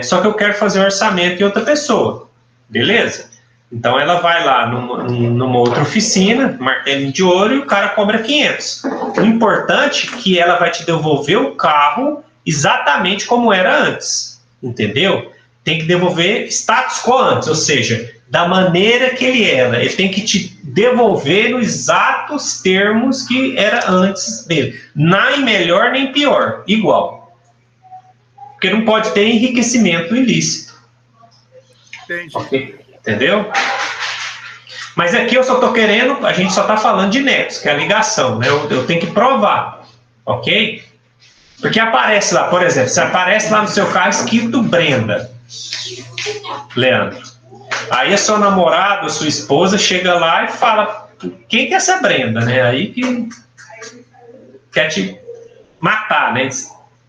Speaker 1: só que eu quero fazer um orçamento em outra pessoa. Beleza? Então ela vai lá numa outra oficina, martelinho de ouro, e o cara cobra 500. O importante é que ela vai te devolver o carro exatamente como era antes. Entendeu? Tem que devolver status quo antes, ou seja, da maneira que ele era. Ele tem que te devolver nos exatos termos que era antes dele. Nem melhor nem pior, igual. Porque não pode ter enriquecimento ilícito.
Speaker 5: Entendi.
Speaker 1: Okay? Entendeu? Mas aqui eu só estou querendo, a gente só está falando de nexo, que é a ligação, né? Eu tenho que provar, ok? Porque aparece lá, por exemplo, se aparece lá no seu carro escrito Brenda, Leandro. Aí a sua namorada, a sua esposa chega lá e fala, quem que é essa Brenda, né? Aí que quer te matar, né?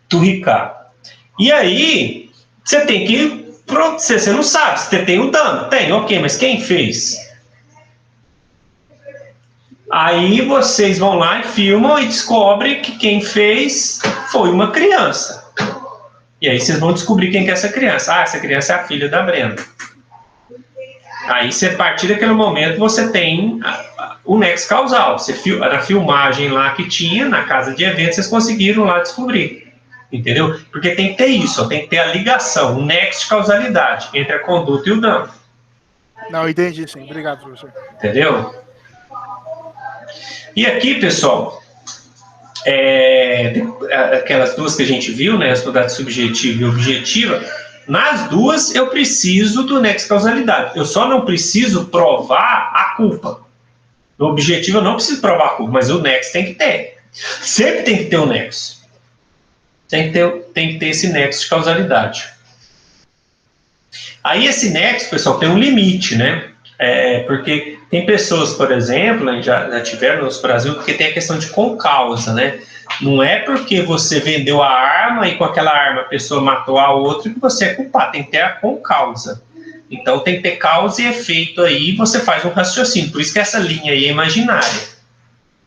Speaker 1: Turricar. E aí, você tem que... Pronto, você não sabe, você tem o dano. Tem, ok, mas quem fez? Aí vocês vão lá e filmam e descobrem que quem fez foi uma criança. E aí vocês vão descobrir quem que é essa criança. Essa criança é a filha da Brenda. Aí, a partir daquele momento, você tem o nexo causal. Na filmagem lá que tinha, na casa de eventos, vocês conseguiram lá descobrir. Entendeu? Porque tem que ter isso, tem que ter a ligação, o nexo de causalidade entre a conduta e o dano.
Speaker 5: Não, entendi sim. Obrigado, professor.
Speaker 1: Entendeu? E aqui, pessoal, aquelas duas que a gente viu, né, a responsabilidade subjetiva e objetiva, nas duas eu preciso do nexo de causalidade. Eu só não preciso provar a culpa. No objetivo eu não preciso provar a culpa, mas o nexo tem que ter. Sempre tem que ter o nexo. Tem que ter esse nexo de causalidade. Aí esse nexo, pessoal, tem um limite, né? Porque tem pessoas, por exemplo, né, já tiveram no Brasil, porque tem a questão de concausa, né? Não é porque você vendeu a arma e com aquela arma a pessoa matou a outra que você é culpado, tem que ter a concausa. Então tem que ter causa e efeito aí, e você faz um raciocínio. Por isso que essa linha aí é imaginária.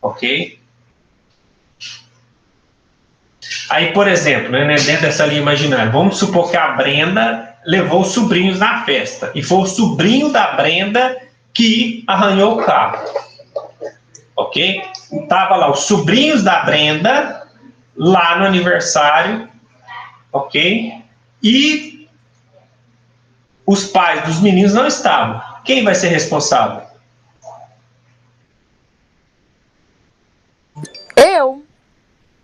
Speaker 1: Ok? Aí, por exemplo, né, dentro dessa linha imaginária, vamos supor que a Brenda levou os sobrinhos na festa. E foi o sobrinho da Brenda que arranhou o carro. Ok? Estava lá os sobrinhos da Brenda, lá no aniversário. Ok? E os pais dos meninos não estavam. Quem vai ser responsável?
Speaker 4: Eu.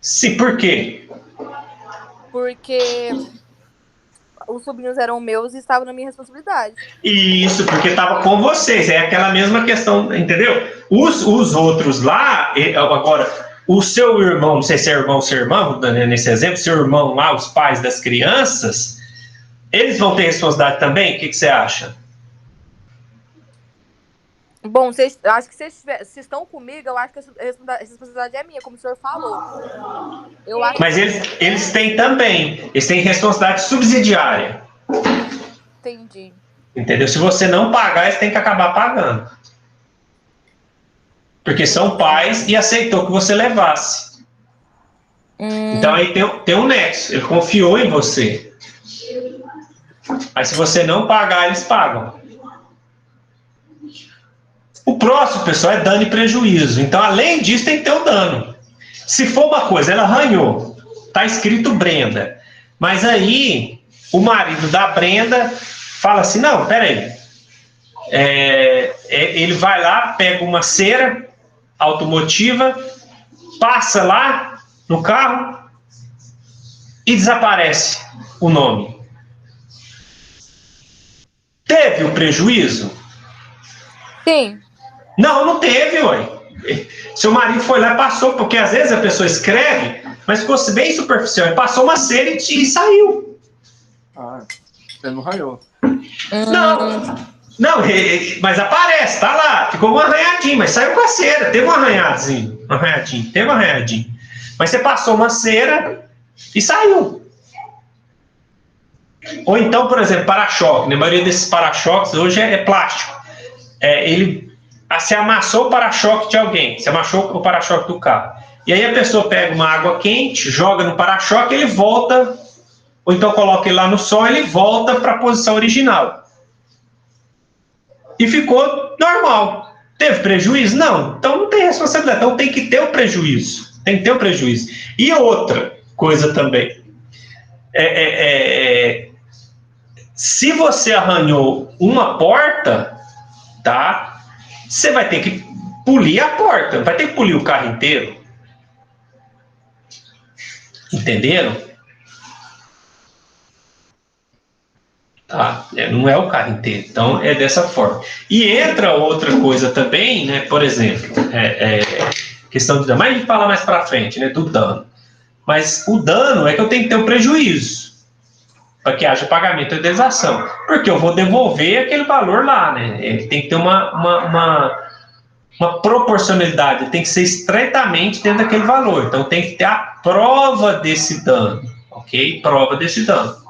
Speaker 1: Sim, por quê?
Speaker 4: Porque os sobrinhos eram meus e estavam na minha responsabilidade.
Speaker 1: Isso, porque estava com vocês. É aquela mesma questão, entendeu? Os outros lá, agora, o seu irmão, não sei se é irmão ou se é irmã, nesse exemplo, seu irmão lá, os pais das crianças, eles vão ter responsabilidade também? O que você acha?
Speaker 4: Bom, acho que vocês estão comigo, eu acho que a responsabilidade é minha, como o senhor falou.
Speaker 1: Mas eles têm também. Eles têm responsabilidade subsidiária.
Speaker 4: Entendi.
Speaker 1: Entendeu? Se você não pagar, eles têm que acabar pagando. Porque são pais e aceitou que você levasse. Então aí tem um nexo. Ele confiou em você. Aí se você não pagar, eles pagam. O próximo, pessoal, é dano e prejuízo. Então, além disso, tem que ter o dano. Se for uma coisa, ela arranhou, tá escrito Brenda. Mas aí, o marido da Brenda fala assim, não, peraí. Ele vai lá, pega uma cera automotiva, passa lá no carro e desaparece o nome. Teve o prejuízo?
Speaker 4: Sim.
Speaker 1: Não teve, ué. Seu marido foi lá e passou, porque às vezes a pessoa escreve, mas ficou bem superficial, e passou uma cera e saiu.
Speaker 6: Ele não raiou.
Speaker 1: Não, mas aparece, tá lá, ficou um arranhadinho, mas saiu com a cera, teve um arranhadinho, teve um arranhadinho. Mas você passou uma cera e saiu. Ou então, por exemplo, para-choque, né? A maioria desses para-choques hoje é plástico. Você amassou o para-choque de alguém, você amassou o para-choque do carro. E aí a pessoa pega uma água quente, joga no para-choque e ele volta ou então coloca ele lá no sol, ele volta para a posição original. E ficou normal. Teve prejuízo? Não. Então não tem responsabilidade. Então tem que ter o prejuízo. Tem que ter o prejuízo. E outra coisa também. Se você arranhou uma porta, tá? Você vai ter que polir a porta. Vai ter que polir o carro inteiro. Entenderam? Tá? Não é o carro inteiro. Então, é dessa forma. E entra outra coisa também, né? Por exemplo, questão de dano. Mas a gente fala mais para frente, né? Do dano. Mas o dano é que eu tenho que ter um prejuízo para que haja pagamento e indenização. Porque eu vou devolver aquele valor lá, né? Ele tem que ter uma proporcionalidade, tem que ser estreitamente dentro daquele valor. Então, tem que ter a prova desse dano, ok? Prova desse dano.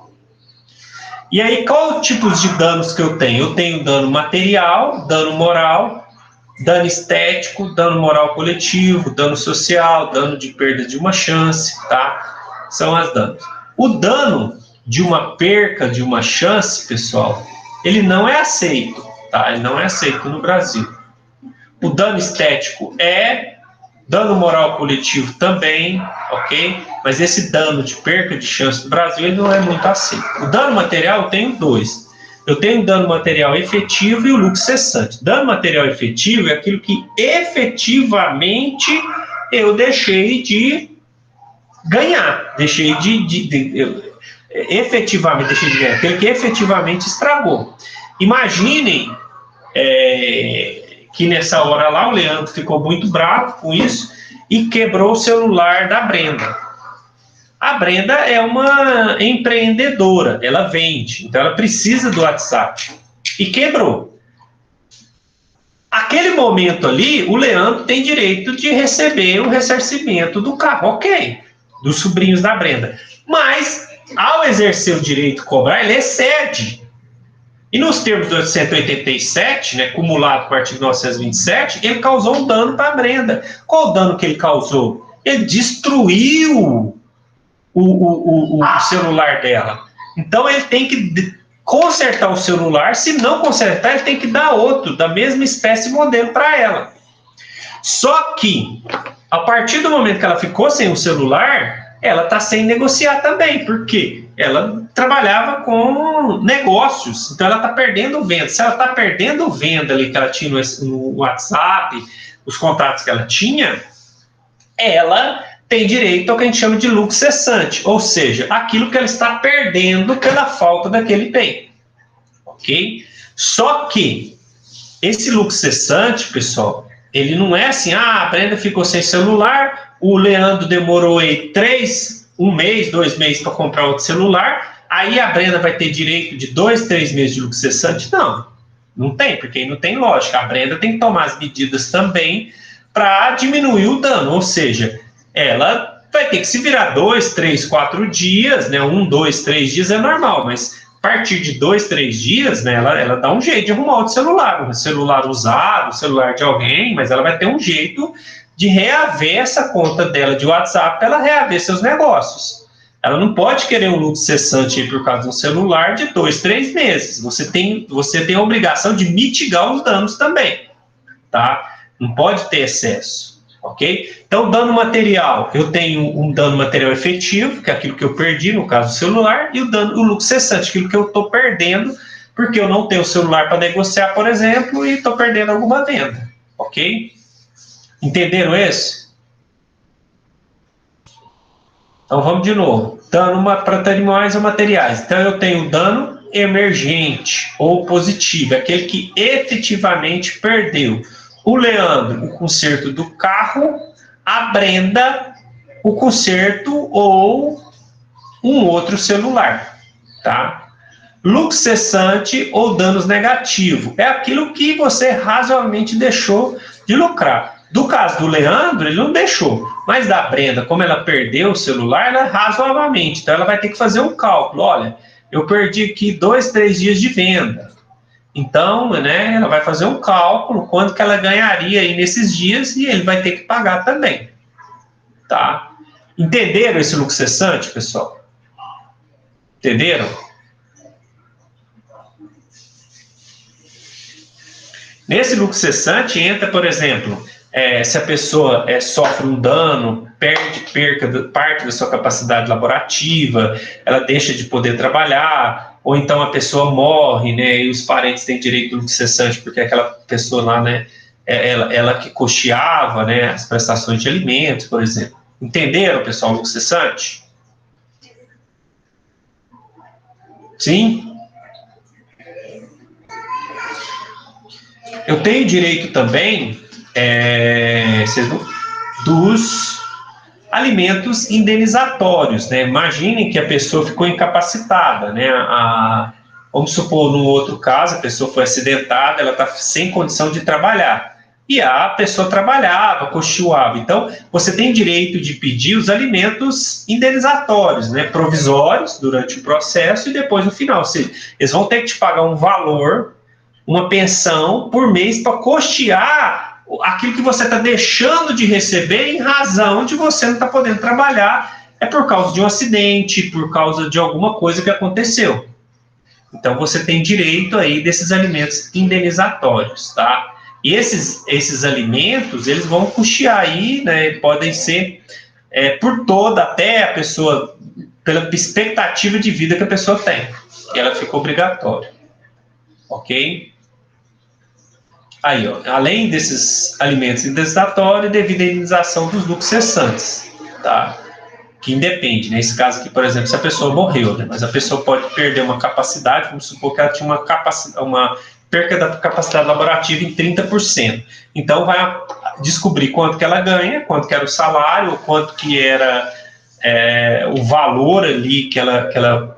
Speaker 1: E aí, qual tipos de danos que eu tenho? Eu tenho dano material, dano moral, dano estético, dano moral coletivo, dano social, dano de perda de uma chance, tá? São as danos. O dano de uma perca de uma chance, pessoal, ele não é aceito, tá? Ele não é aceito no Brasil. O dano estético dano moral coletivo também, ok? Mas esse dano de perca de chance no Brasil, ele não é muito aceito. O dano material eu tenho dois. Eu tenho o dano material efetivo e o lucro cessante. Dano material efetivo é aquilo que efetivamente eu deixei de ganhar. Efetivamente deixei de ganhar. Aquilo que efetivamente estragou. Imaginem que nessa hora lá o Leandro ficou muito bravo com isso e quebrou o celular da Brenda. A Brenda é uma empreendedora, ela vende, então ela precisa do WhatsApp. E quebrou. Aquele momento ali, o Leandro tem direito de receber o ressarcimento do carro, ok, dos sobrinhos da Brenda. Mas, ao exercer o direito de cobrar, ele excede. E nos termos do 187, né, acumulado com o artigo 927, ele causou um dano para a Brenda. Qual o dano que ele causou? Ele destruiu o celular dela. Então ele tem que consertar o celular. Se não consertar, ele tem que dar outro, da mesma espécie e modelo para ela. Só que, a partir do momento que ela ficou sem o celular, ela está sem negociar também. Por quê? Ela trabalhava com negócios, então ela está perdendo venda. Se ela está perdendo venda ali que ela tinha no WhatsApp, os contatos que ela tinha, ela tem direito ao que a gente chama de lucro cessante, ou seja, aquilo que ela está perdendo pela falta daquele bem, ok? Só que esse lucro cessante, pessoal, ele não é assim, a Brenda ficou sem celular, o Leandro demorou aí 1 mês, 2 meses para comprar outro celular, aí a Brenda vai ter direito de 2, 3 meses de lucro cessante? Não, não tem, porque aí não tem lógica. A Brenda tem que tomar as medidas também para diminuir o dano, ou seja, ela vai ter que se virar 2, 3, 4 dias, né? 1, 2, 3 dias é normal, mas a partir de 2, 3 dias, né, ela dá um jeito de arrumar outro celular, um celular usado, um celular de alguém, mas ela vai ter um jeito de reaver essa conta dela de WhatsApp para ela reaver seus negócios. Ela não pode querer um lucro cessante aí por causa de um celular de 2, 3 meses. Você tem a obrigação de mitigar os danos também, tá? Não pode ter excesso, ok? Então, dano material, eu tenho um dano material efetivo, que é aquilo que eu perdi, no caso do celular, e o lucro cessante, aquilo que eu estou perdendo, porque eu não tenho o celular para negociar, por exemplo, e estou perdendo alguma venda, ok? Entenderam isso? Então, vamos de novo. Dano patrimoniais ou materiais. Então, eu tenho dano emergente ou positivo, aquele que efetivamente perdeu. O Leandro, o conserto do carro, a Brenda, o conserto ou um outro celular, tá? Lucro cessante ou danos negativos é aquilo que você razoavelmente deixou de lucrar. Do caso do Leandro, ele não deixou, mas da Brenda, como ela perdeu o celular, ela razoavelmente, então ela vai ter que fazer um cálculo. Olha, eu perdi aqui 2, 3 dias de venda. Então, né, ela vai fazer um cálculo, quanto que ela ganharia aí nesses dias, e ele vai ter que pagar também, tá? Entenderam esse lucro cessante, pessoal? Entenderam? Nesse lucro cessante entra, por exemplo, se a pessoa sofre um dano, perca parte da sua capacidade laborativa, ela deixa de poder trabalhar, ou então a pessoa morre, né, e os parentes têm direito do lucro cessante porque aquela pessoa lá, né, ela que custeava, né, as prestações de alimentos, por exemplo. Entenderam, pessoal, o lucro cessante? Sim? Eu tenho direito também dos alimentos indenizatórios, né? Imaginem que a pessoa ficou incapacitada, né? Vamos supor, no outro caso, a pessoa foi acidentada, ela está sem condição de trabalhar. E a pessoa trabalhava, cochilava. Então, você tem direito de pedir os alimentos indenizatórios, né? Provisórios, durante o processo e depois no final. Ou seja, eles vão ter que te pagar um valor, uma pensão por mês para custear aquilo que você está deixando de receber em razão de você não estar podendo trabalhar, por causa de um acidente, por causa de alguma coisa que aconteceu. Então, você tem direito aí desses alimentos indenizatórios, tá? E esses alimentos, eles vão custear aí, né? Podem ser por toda, até a pessoa, pela expectativa de vida que a pessoa tem. E ela fica obrigatória. Ok? Aí, ó, além desses alimentos indenizatórios, devido à indenização dos lucros cessantes, tá? Que independe, né? Nesse caso aqui, por exemplo, se a pessoa morreu, né? Mas a pessoa pode perder uma capacidade, vamos supor que ela tinha uma perca da capacidade laborativa em 30%. Então, vai descobrir quanto que ela ganha, quanto que era o salário, quanto que era o valor ali que ela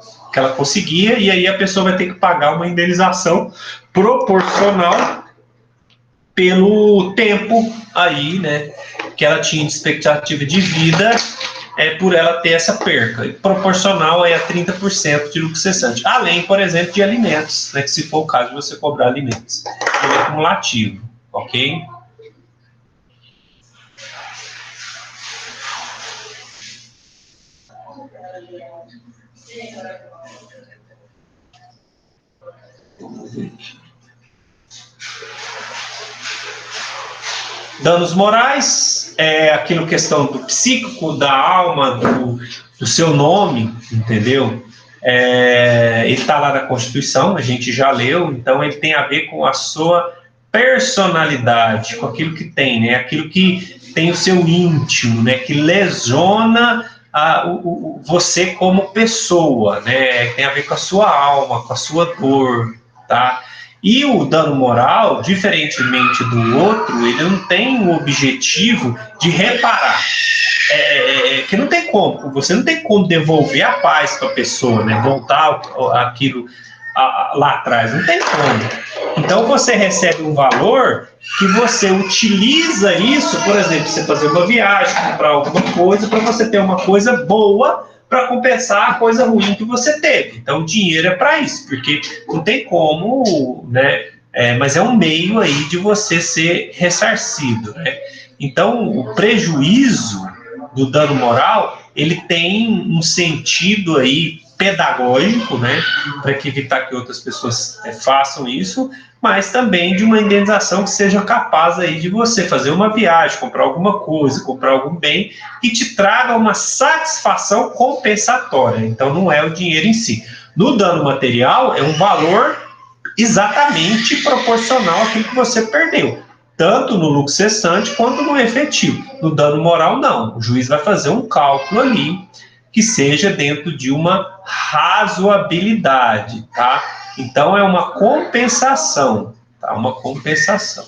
Speaker 1: conseguia, e aí a pessoa vai ter que pagar uma indenização proporcional pelo tempo aí, né, que ela tinha de expectativa de vida, por ela ter essa perca, proporcional aí a 30% de lucro cessante, além, por exemplo, de alimentos, né, que se for o caso de você cobrar alimentos, é acumulativo, ok? Danos morais é aquilo, questão do psíquico, da alma, do seu nome, entendeu? Ele está lá na Constituição, a gente já leu, então ele tem a ver com a sua personalidade, com aquilo que tem, né? Aquilo que tem o seu íntimo, né? Que lesiona você como pessoa, né? Tem a ver com a sua alma, com a sua dor, tá? E o dano moral, diferentemente do outro, ele não tem o objetivo de reparar. Que não tem como, você não tem como devolver a paz para a pessoa, né? Voltar aquilo lá atrás, não tem como. Então você recebe um valor que você utiliza isso, por exemplo, você fazer uma viagem, comprar alguma coisa, para você ter uma coisa boa para compensar a coisa ruim que você teve. Então, o dinheiro é para isso, porque não tem como, né? Mas é um meio aí de você ser ressarcido, né? Então, o prejuízo do dano moral, ele tem um sentido aí pedagógico, né? Para evitar que outras pessoas façam isso, mas também de uma indenização que seja capaz aí de você fazer uma viagem, comprar alguma coisa, comprar algum bem que te traga uma satisfação compensatória. Então, não é o dinheiro em si. No dano material, é um valor exatamente proporcional àquilo que você perdeu, tanto no lucro cessante quanto no efetivo. No dano moral, não. O juiz vai fazer um cálculo ali que seja dentro de uma razoabilidade, tá? Então, é uma compensação, tá? Uma compensação,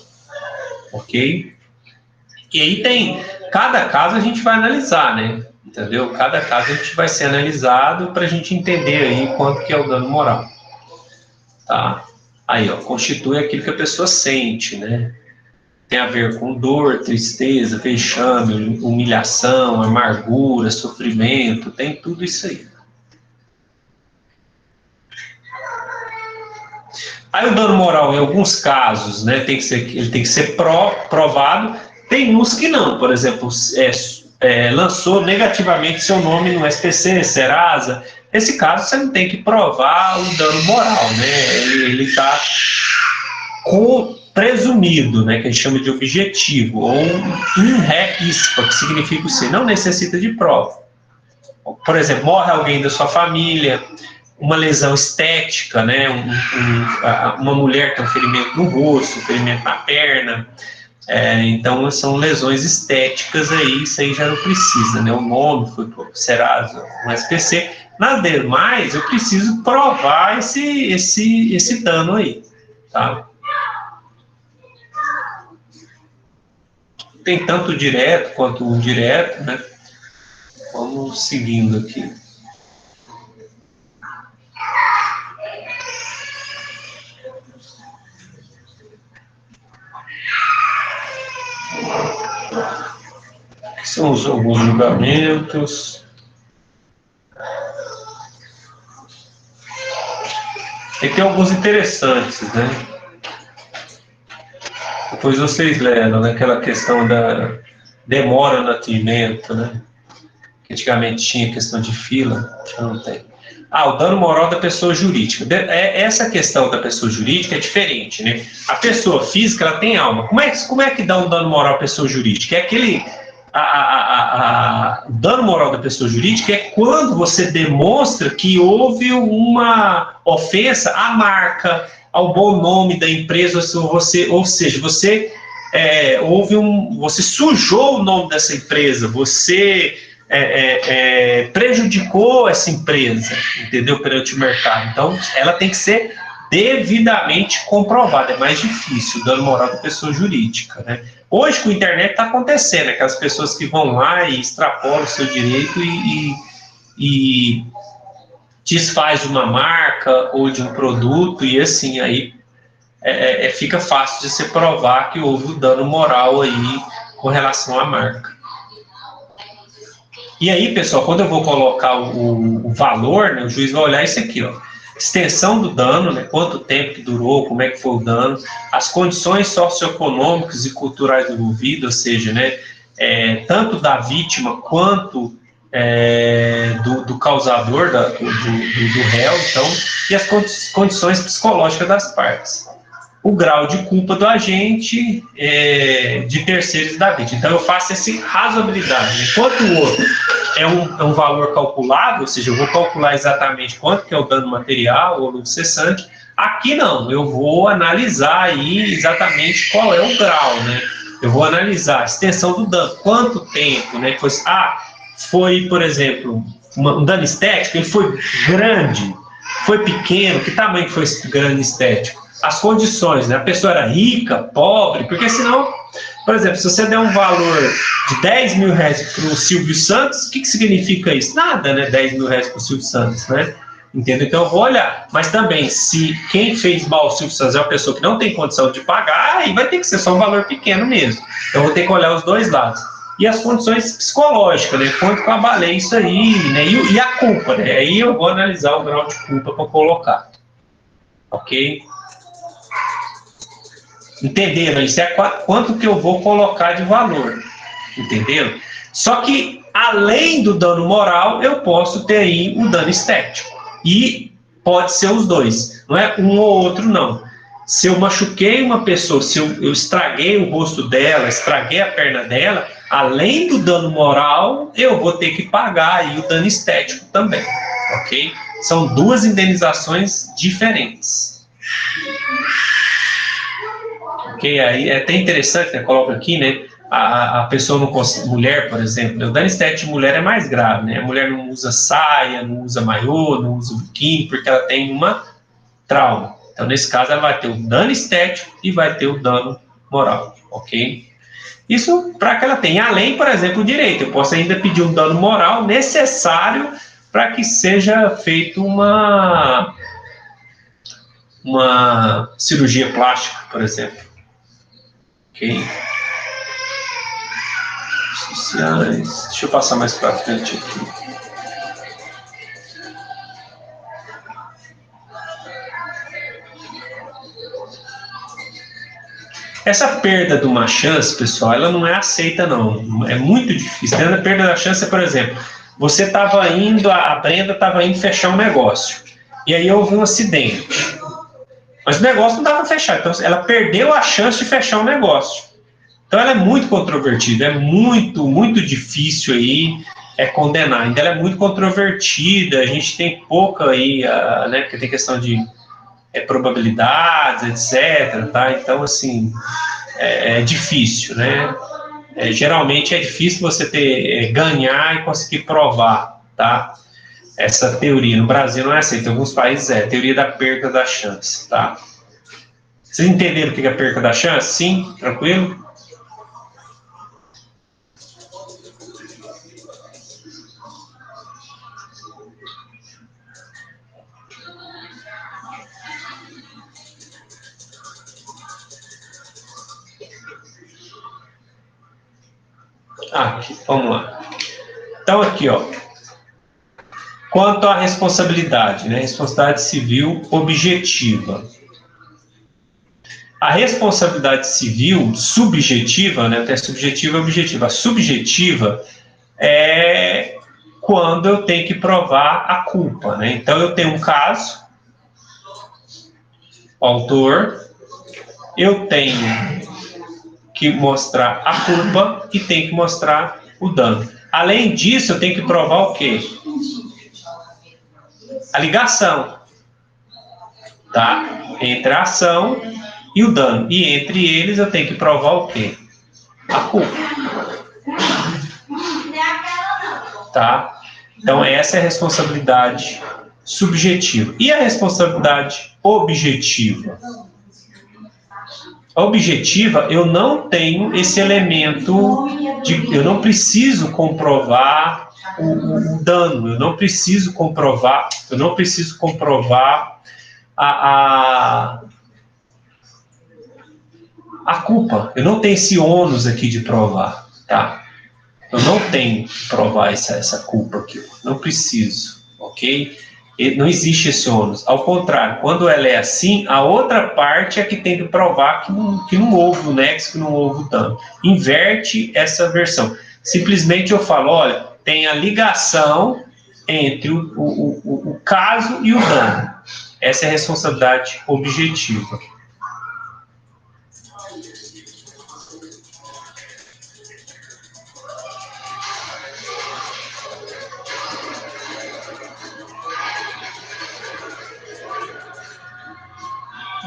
Speaker 1: ok? E aí tem, cada caso a gente vai analisar, né? Entendeu? Cada caso a gente vai ser analisado para a gente entender aí quanto que é o dano moral, tá? Aí, ó, constitui aquilo que a pessoa sente, né? Tem a ver com dor, tristeza, vexame, humilhação, amargura, sofrimento, tem tudo isso aí. Aí o dano moral, em alguns casos, né, ele tem que ser provado. Tem uns que não, por exemplo, lançou negativamente seu nome no SPC, Serasa, Nesse caso, você não tem que provar o dano moral, né? Ele está presumido, né? Que a gente chama de objetivo, ou in re ispa, que significa que você não necessita de prova. Por exemplo, morre alguém da sua família, uma lesão estética, né? Uma mulher tem um ferimento no rosto, um ferimento na perna. Então, são lesões estéticas aí, isso aí já não precisa, né? O nome foi considerado um SPC. Nas demais, eu preciso provar esse dano aí, tá? Tem tanto direto quanto indireto, né? Vamos seguindo aqui. São alguns julgamentos. E tem alguns interessantes, né? Depois vocês leram, né? Aquela questão da demora no atendimento, né? Que antigamente tinha questão de fila, já não tem. O dano moral da pessoa jurídica. Essa questão da pessoa jurídica é diferente, né? A pessoa física, ela tem alma. Como é que dá um dano moral à pessoa jurídica? É aquele... O dano moral da pessoa jurídica é quando você demonstra que houve uma ofensa à marca, ao bom nome da empresa, ou seja, você você sujou o nome dessa empresa, você prejudicou essa empresa, entendeu? Perante o mercado. Então, ela tem que ser devidamente comprovada. É mais difícil o dano moral da pessoa jurídica, né? Hoje, com a internet, está acontecendo, aquelas pessoas que vão lá e extrapolam o seu direito e desfaz uma marca ou de um produto, e assim, aí fica fácil de se provar que houve um dano moral aí com relação à marca. E aí, pessoal, quando eu vou colocar o valor, né, o juiz vai olhar isso aqui, ó. Extensão do dano, né, quanto tempo que durou, como é que foi o dano, as condições socioeconômicas e culturais envolvidas, ou seja, né, tanto da vítima quanto do causador, do réu, então, e as condições psicológicas das partes. O grau de culpa do agente, de terceiros da vítima. Então, eu faço essa razoabilidade. Enquanto o outro é um valor calculado, ou seja, eu vou calcular exatamente quanto que é o dano material ou lucro cessante, aqui não, eu vou analisar aí exatamente qual é o grau, né? Eu vou analisar a extensão do dano, quanto tempo, né? Foi, por exemplo, um dano estético, ele foi grande, foi pequeno, que tamanho que foi esse grande estético? As condições, né? A pessoa era rica, pobre, porque senão, por exemplo, se você der um valor de 10 mil reais para o Silvio Santos, o que significa isso? Nada, né? 10 mil reais para o Silvio Santos, né? Entendeu? Então eu vou olhar. Mas também, se quem fez mal ao Silvio Santos é uma pessoa que não tem condição de pagar, aí vai ter que ser só um valor pequeno mesmo. Então eu vou ter que olhar os dois lados. E as condições psicológicas, né? Quanto que eu abalei isso aí, né? E a culpa, né? Aí eu vou analisar o grau de culpa para colocar. Ok? Entenderam? Isso é quanto que eu vou colocar de valor. Entenderam? Só que, além do dano moral, eu posso ter aí o dano estético. E pode ser os dois. Não é um ou outro, não. Se eu machuquei uma pessoa, se eu estraguei o rosto dela, estraguei a perna dela, além do dano moral, eu vou ter que pagar aí o dano estético também. Ok? São duas indenizações diferentes. Ok? Aí é até interessante, né? Coloca aqui, né? A pessoa não consegue, mulher, por exemplo, o dano estético de mulher é mais grave, né? A mulher não usa saia, não usa maiô, não usa biquíni, porque ela tem uma trauma. Então, nesse caso, ela vai ter o dano estético e vai ter o dano moral, ok? Isso para que ela tenha, além, por exemplo, o direito. Eu posso ainda pedir um dano moral necessário para que seja feita uma cirurgia plástica, por exemplo. Ok? Sociais. Deixa eu passar mais para frente aqui. Essa perda de uma chance, pessoal, ela não é aceita, não. É muito difícil. A perda da chance, por exemplo, você estava indo, a Brenda estava indo fechar um negócio, e aí houve um acidente. Mas o negócio não dava para fechar, então ela perdeu a chance de fechar o negócio. Então ela é muito controvertida, é muito, muito difícil aí condenar. Ainda ela é muito controvertida, a gente tem pouca aí, né, porque tem questão de probabilidades, etc. Tá? Então, assim, é difícil, né? Geralmente é difícil você ganhar e conseguir provar, tá? Essa teoria. No Brasil não é aceita, em alguns países é. Teoria da perca da chance, tá? Vocês entenderam o que é a perca da chance? Sim? Tranquilo? Aqui, vamos lá. Então, aqui, ó. Quanto à responsabilidade, né? Responsabilidade civil objetiva. A responsabilidade civil subjetiva, né? Até subjetiva e objetiva. A subjetiva é quando eu tenho que provar a culpa, né? Então, eu tenho um caso, o autor, eu tenho que mostrar a culpa e tenho que mostrar o dano. Além disso, eu tenho que provar o quê? A ligação, tá? Entre a ação e o dano. E entre eles eu tenho que provar o quê? A culpa. Tá? Então essa é a responsabilidade subjetiva. E a responsabilidade objetiva? A objetiva, eu não tenho esse elemento eu não preciso comprovar o dano, eu não preciso comprovar a culpa. Eu não tenho esse ônus aqui de provar, tá? Eu não tenho que provar essa culpa aqui, não preciso, ok? Não existe esse ônus. Ao contrário, quando ela é assim, a outra parte é que tem que provar que não houve o nexo, que não houve o dano. Inverte essa versão. Simplesmente eu falo, olha, tem a ligação entre o caso e o dano. Essa é a responsabilidade objetiva.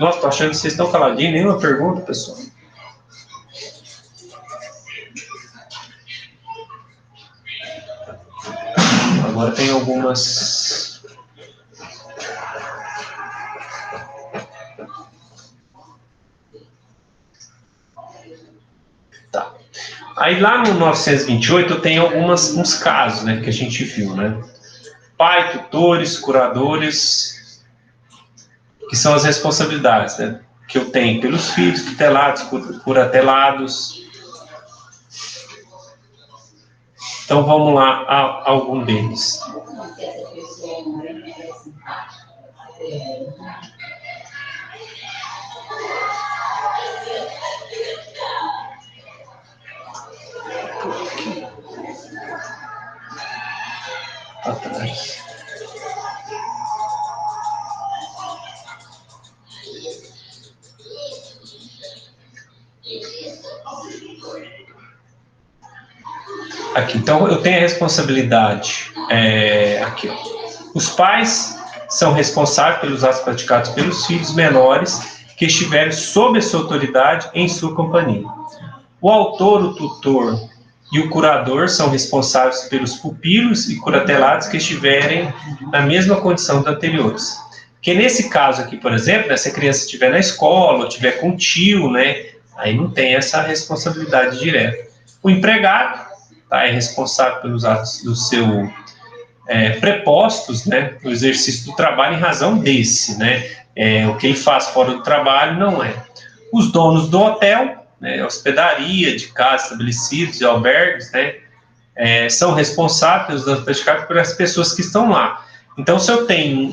Speaker 1: Nossa, tô achando que vocês estão caladinhos, nenhuma pergunta, pessoal. Agora tem algumas. Tá. Aí lá no 928 eu tenho uns casos, né, que a gente viu, né? Pai, tutores, curadores, que são as responsabilidades, né, que eu tenho pelos filhos, tutelados, curatelados. Então vamos lá a algum deles. Atrás. Aqui, então eu tenho a responsabilidade aqui, ó. Os pais são responsáveis pelos atos praticados pelos filhos menores que estiverem sob a sua autoridade em sua companhia. O autor, o tutor e o curador são responsáveis pelos pupilos e curatelados que estiverem na mesma condição dos anteriores. Porque nesse caso aqui, por exemplo, né, se a criança estiver na escola ou estiver com tio, né, aí não tem essa responsabilidade direta. O empregado é responsável pelos atos do seu prepostos, né, no exercício do trabalho em razão desse, né, o que ele faz fora do trabalho não é. Os donos do hotel, né, hospedaria, de casa, estabelecidos e albergues, né, são responsáveis pelos danos praticados pelas pessoas que estão lá. Então, se eu tenho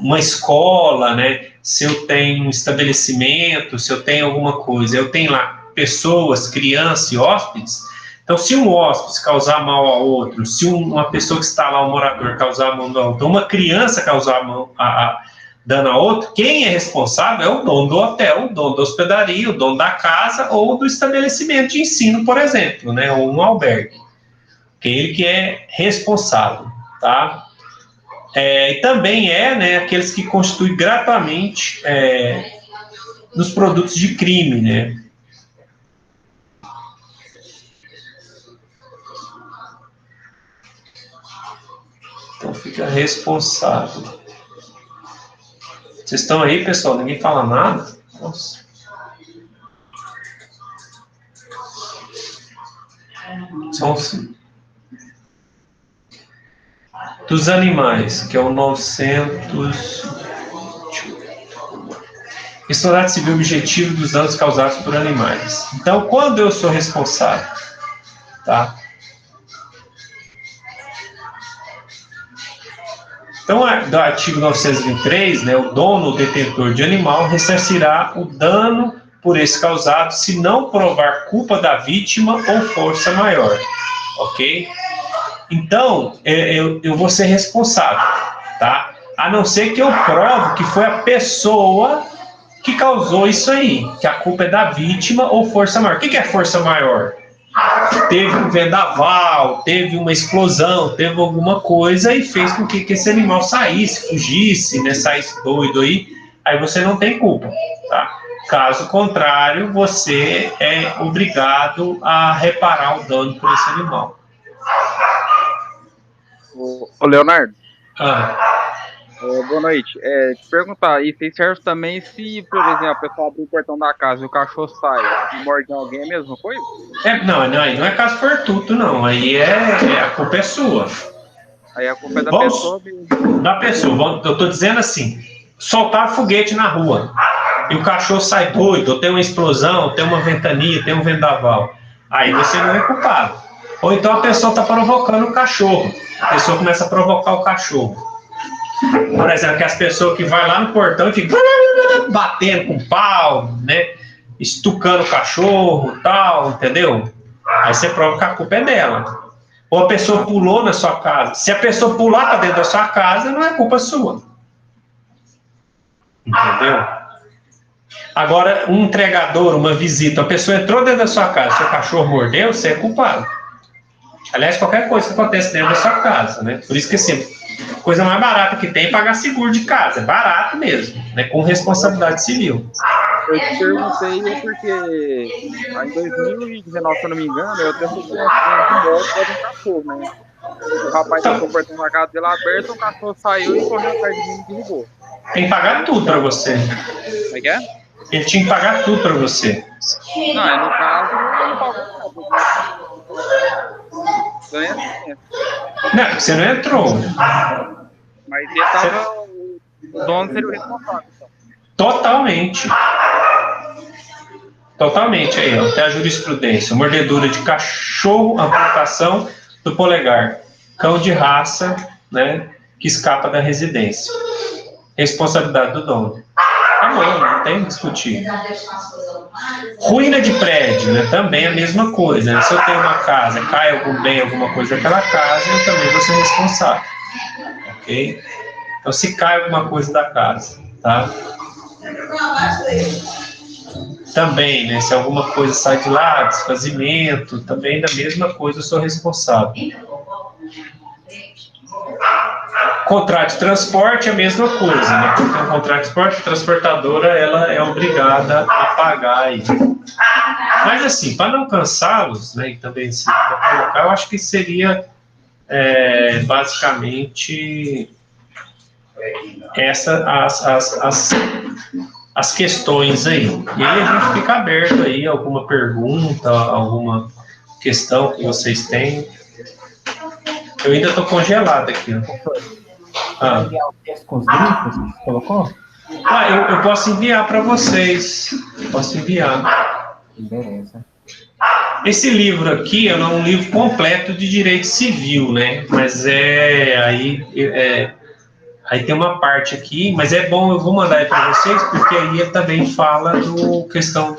Speaker 1: uma escola, né, se eu tenho um estabelecimento, se eu tenho alguma coisa, eu tenho lá pessoas, crianças e hóspedes, Então, se um hóspede causar mal a outro, se uma pessoa que está lá, um morador, causar mal a outro, uma criança causar dano a outro, quem é responsável é o dono do hotel, o dono da hospedaria, o dono da casa ou do estabelecimento de ensino, por exemplo, né, ou um albergue. Ele que é responsável, tá? E também né, aqueles que constituem gratuitamente nos produtos de crime, né? Então fica responsável. Vocês estão aí, pessoal? Ninguém fala nada? Nossa. São dos animais, que é o 900... Responsabilidade civil objetivo dos danos causados por animais. Então, quando eu sou responsável, tá? Então, do artigo 923, né, o dono ou detentor de animal ressarcirá o dano por esse causado se não provar culpa da vítima ou força maior, ok? Então, eu vou ser responsável, tá? A não ser que eu prove que foi a pessoa que causou isso aí, que a culpa é da vítima ou força maior. O que é força maior? Teve um vendaval, teve uma explosão, teve alguma coisa e fez com que esse animal saísse, fugisse, né, saísse doido aí você não tem culpa, tá? Caso contrário, você é obrigado a reparar o dano por esse animal.
Speaker 7: Ô Leonardo.
Speaker 1: Ah.
Speaker 7: Boa noite. Te perguntar, isso aí serve também se, por exemplo, a pessoa abre o portão da casa e o cachorro sai e morde alguém, é a mesma coisa?
Speaker 1: Aí não é caso fortuito, não. Aí a culpa é sua.
Speaker 7: Aí a culpa é da pessoa mesmo.
Speaker 1: Da pessoa. Eu tô dizendo assim, soltar foguete na rua e o cachorro sai doido, ou tem uma explosão, tem uma ventania, tem um vendaval. Aí você não é culpado. Ou então a pessoa está provocando o cachorro. A pessoa começa a provocar o cachorro. Por exemplo, que as pessoas que vai lá no portão e ficam batendo com pau, né? Estucando o cachorro, tal, entendeu? Aí você prova que a culpa é dela. Ou a pessoa pulou na sua casa. Se a pessoa pular para dentro da sua casa, não é culpa sua. Entendeu? Agora, um entregador, uma visita, a pessoa entrou dentro da sua casa, seu cachorro mordeu, você é culpado. Aliás, qualquer coisa que acontece dentro da sua casa, né? Por isso que assim, a coisa mais barata que tem é pagar seguro de casa. É barato mesmo, né? Com responsabilidade civil.
Speaker 7: Eu te perguntei porque em 2019, se eu não me engano, eu até fui um acidente de moto por um cachorro, né? O rapaz deixou o portão da casa dele aberto, o cachorro saiu e correu atrás de mim e derrubou.
Speaker 1: Tem que pagar tudo pra você.
Speaker 7: Como é que é?
Speaker 1: Ele tinha que pagar tudo pra você.
Speaker 7: Não, no caso, eu não pago nada.
Speaker 1: Não, você não entrou.
Speaker 7: Mas ele tava. O dono seria o responsável. Então.
Speaker 1: Totalmente. Totalmente aí, ó. Tem a jurisprudência. Mordedura de cachorro, amputação do polegar. Cão de raça, né? Que escapa da residência. Responsabilidade do dono. Tá bom, não tem que discutir. Ruína de prédio, né? Também a mesma coisa. Né? Se eu tenho uma casa, cai algum bem, alguma coisa daquela casa, eu também vou ser responsável. Ok? Então, se cai alguma coisa da casa, tá? Também, né? Se alguma coisa sai de lá, desfazimento, também da mesma coisa eu sou responsável. Contrato de transporte é a mesma coisa, né? Porque um contrato de transporte, a transportadora ela é obrigada a pagar aí. Mas assim, para não cansá-los, né? E também se colocar, eu acho que seria basicamente as questões aí. E aí a gente fica aberto aí, alguma pergunta, alguma questão que vocês têm. Eu ainda estou congelado aqui, ó.
Speaker 2: Enviar o texto com os links que você colocou?
Speaker 1: Eu posso enviar para vocês. Posso enviar.
Speaker 2: Beleza.
Speaker 1: Esse livro aqui é um livro completo de direito civil, né? Mas aí tem uma parte aqui, mas é bom, eu vou mandar para vocês, porque aí ele também fala questão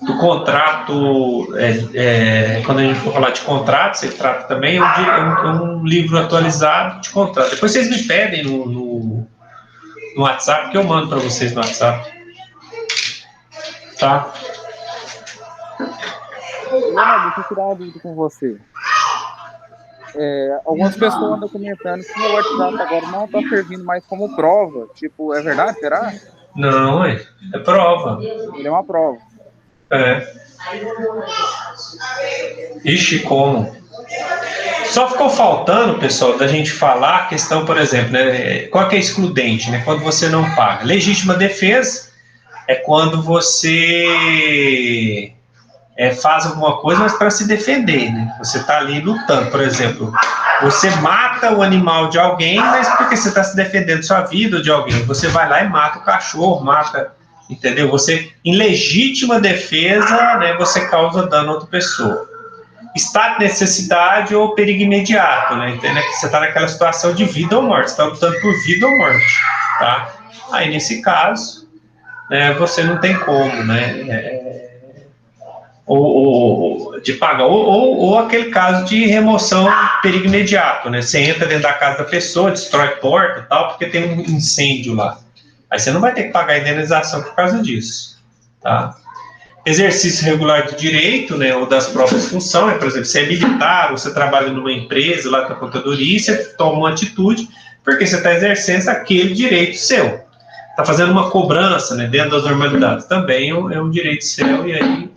Speaker 1: do contrato, quando a gente for falar de contrato, você trata também, é um livro atualizado de contrato. Depois vocês me pedem no WhatsApp, que eu mando para vocês no WhatsApp. Tá?
Speaker 7: Leonardo, deixa eu tirar uma dúvida com você. Algumas pessoas andam comentando que o WhatsApp agora não está servindo mais como prova. Tipo, é verdade? Será?
Speaker 1: Não, é prova.
Speaker 7: Ele é uma prova.
Speaker 1: Ixi, como? Só ficou faltando, pessoal, da gente falar a questão, por exemplo, né, qual que é excludente, né? Quando você não paga. Legítima defesa é quando você faz alguma coisa, mas para se defender, né? Você está ali lutando, por exemplo, você mata o animal de alguém, mas porque você está se defendendo sua vida ou de alguém, você vai lá e mata o cachorro, entendeu? Você, em legítima defesa, né, você causa dano a outra pessoa. Estado de necessidade ou perigo imediato, né? Entendeu? Você está naquela situação de vida ou morte, você está lutando por vida ou morte, tá? Aí, nesse caso, né, você não tem como, né? Ou de pagar, ou aquele caso de remoção perigo imediato, né? Você entra dentro da casa da pessoa, destrói porta e tal, porque tem um incêndio lá. Aí você não vai ter que pagar a indenização por causa disso, tá? Exercício regular de direito, né, ou das próprias funções, por exemplo, você é militar, ou você trabalha numa empresa, lá na contadoria, você toma uma atitude, porque você está exercendo aquele direito seu. Está fazendo uma cobrança, né, dentro das normalidades, também é um direito seu, e aí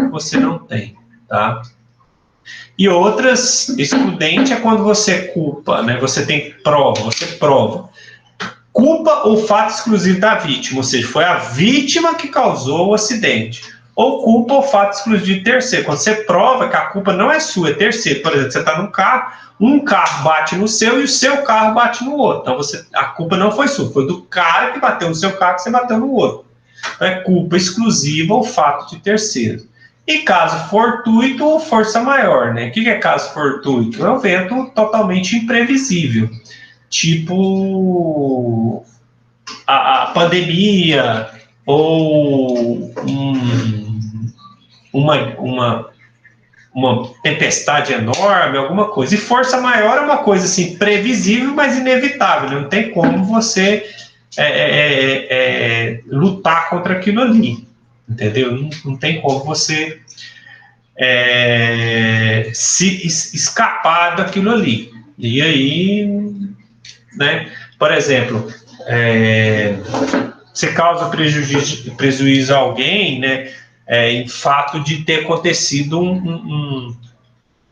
Speaker 1: você não tem, tá? E outras, excludente é quando você culpa, né, você tem prova, você prova. Culpa ou fato exclusivo da vítima, ou seja, foi a vítima que causou o acidente. Ou culpa ou fato exclusivo de terceiro. Quando você prova que a culpa não é sua, é terceiro. Por exemplo, você está num carro, um carro bate no seu e o seu carro bate no outro. Então a culpa não foi sua, foi do cara que bateu no seu carro que você bateu no outro. Então é culpa exclusiva ou fato de terceiro. E caso fortuito ou força maior, né? O que é caso fortuito? É um evento totalmente imprevisível. Tipo a pandemia ou uma tempestade enorme, alguma coisa. E força maior é uma coisa assim, previsível, mas inevitável. Não tem como você lutar contra aquilo ali. Entendeu? Não tem como você se escapar daquilo ali. E aí, né, por exemplo, você causa prejuízo a alguém, né, em fato de ter acontecido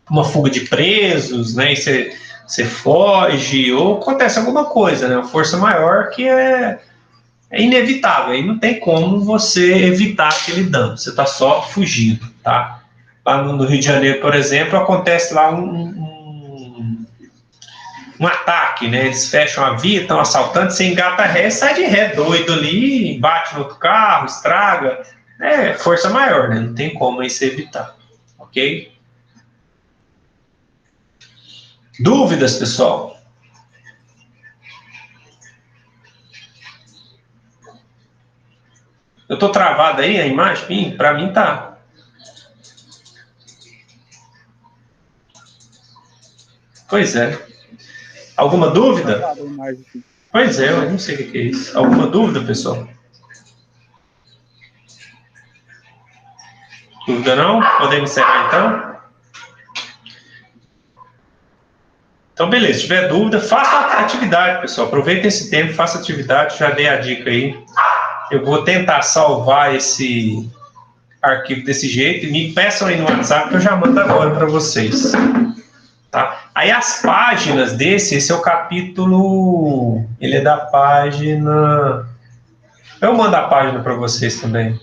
Speaker 1: uma fuga de presos, né, e você foge, ou acontece alguma coisa, né, uma força maior que é inevitável, aí não tem como você evitar aquele dano, você está só fugindo, tá? Lá no Rio de Janeiro, por exemplo, acontece lá um ataque, né? Eles fecham a via, estão assaltando, você engata ré, sai de ré, doido ali, bate no outro carro, estraga. É força maior, né? Não tem como isso evitar, ok? Dúvidas, pessoal? Eu tô travado aí, a imagem? Para mim tá. Pois é. Alguma dúvida? Pois é, eu não sei o que é isso. Alguma dúvida, pessoal? Dúvida não? Podemos encerrar então? Então, beleza. Se tiver dúvida, faça a atividade, pessoal. Aproveita esse tempo, faça a atividade. Já dei a dica aí. Eu vou tentar salvar esse arquivo desse jeito. E me peçam aí no WhatsApp que eu já mando agora para vocês. Tá? Aí as páginas esse é o capítulo, ele é da página, eu mando a página para vocês também.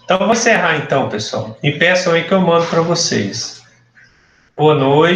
Speaker 1: Então, vou encerrar então, pessoal. Me peçam aí que eu mando para vocês. Boa noite.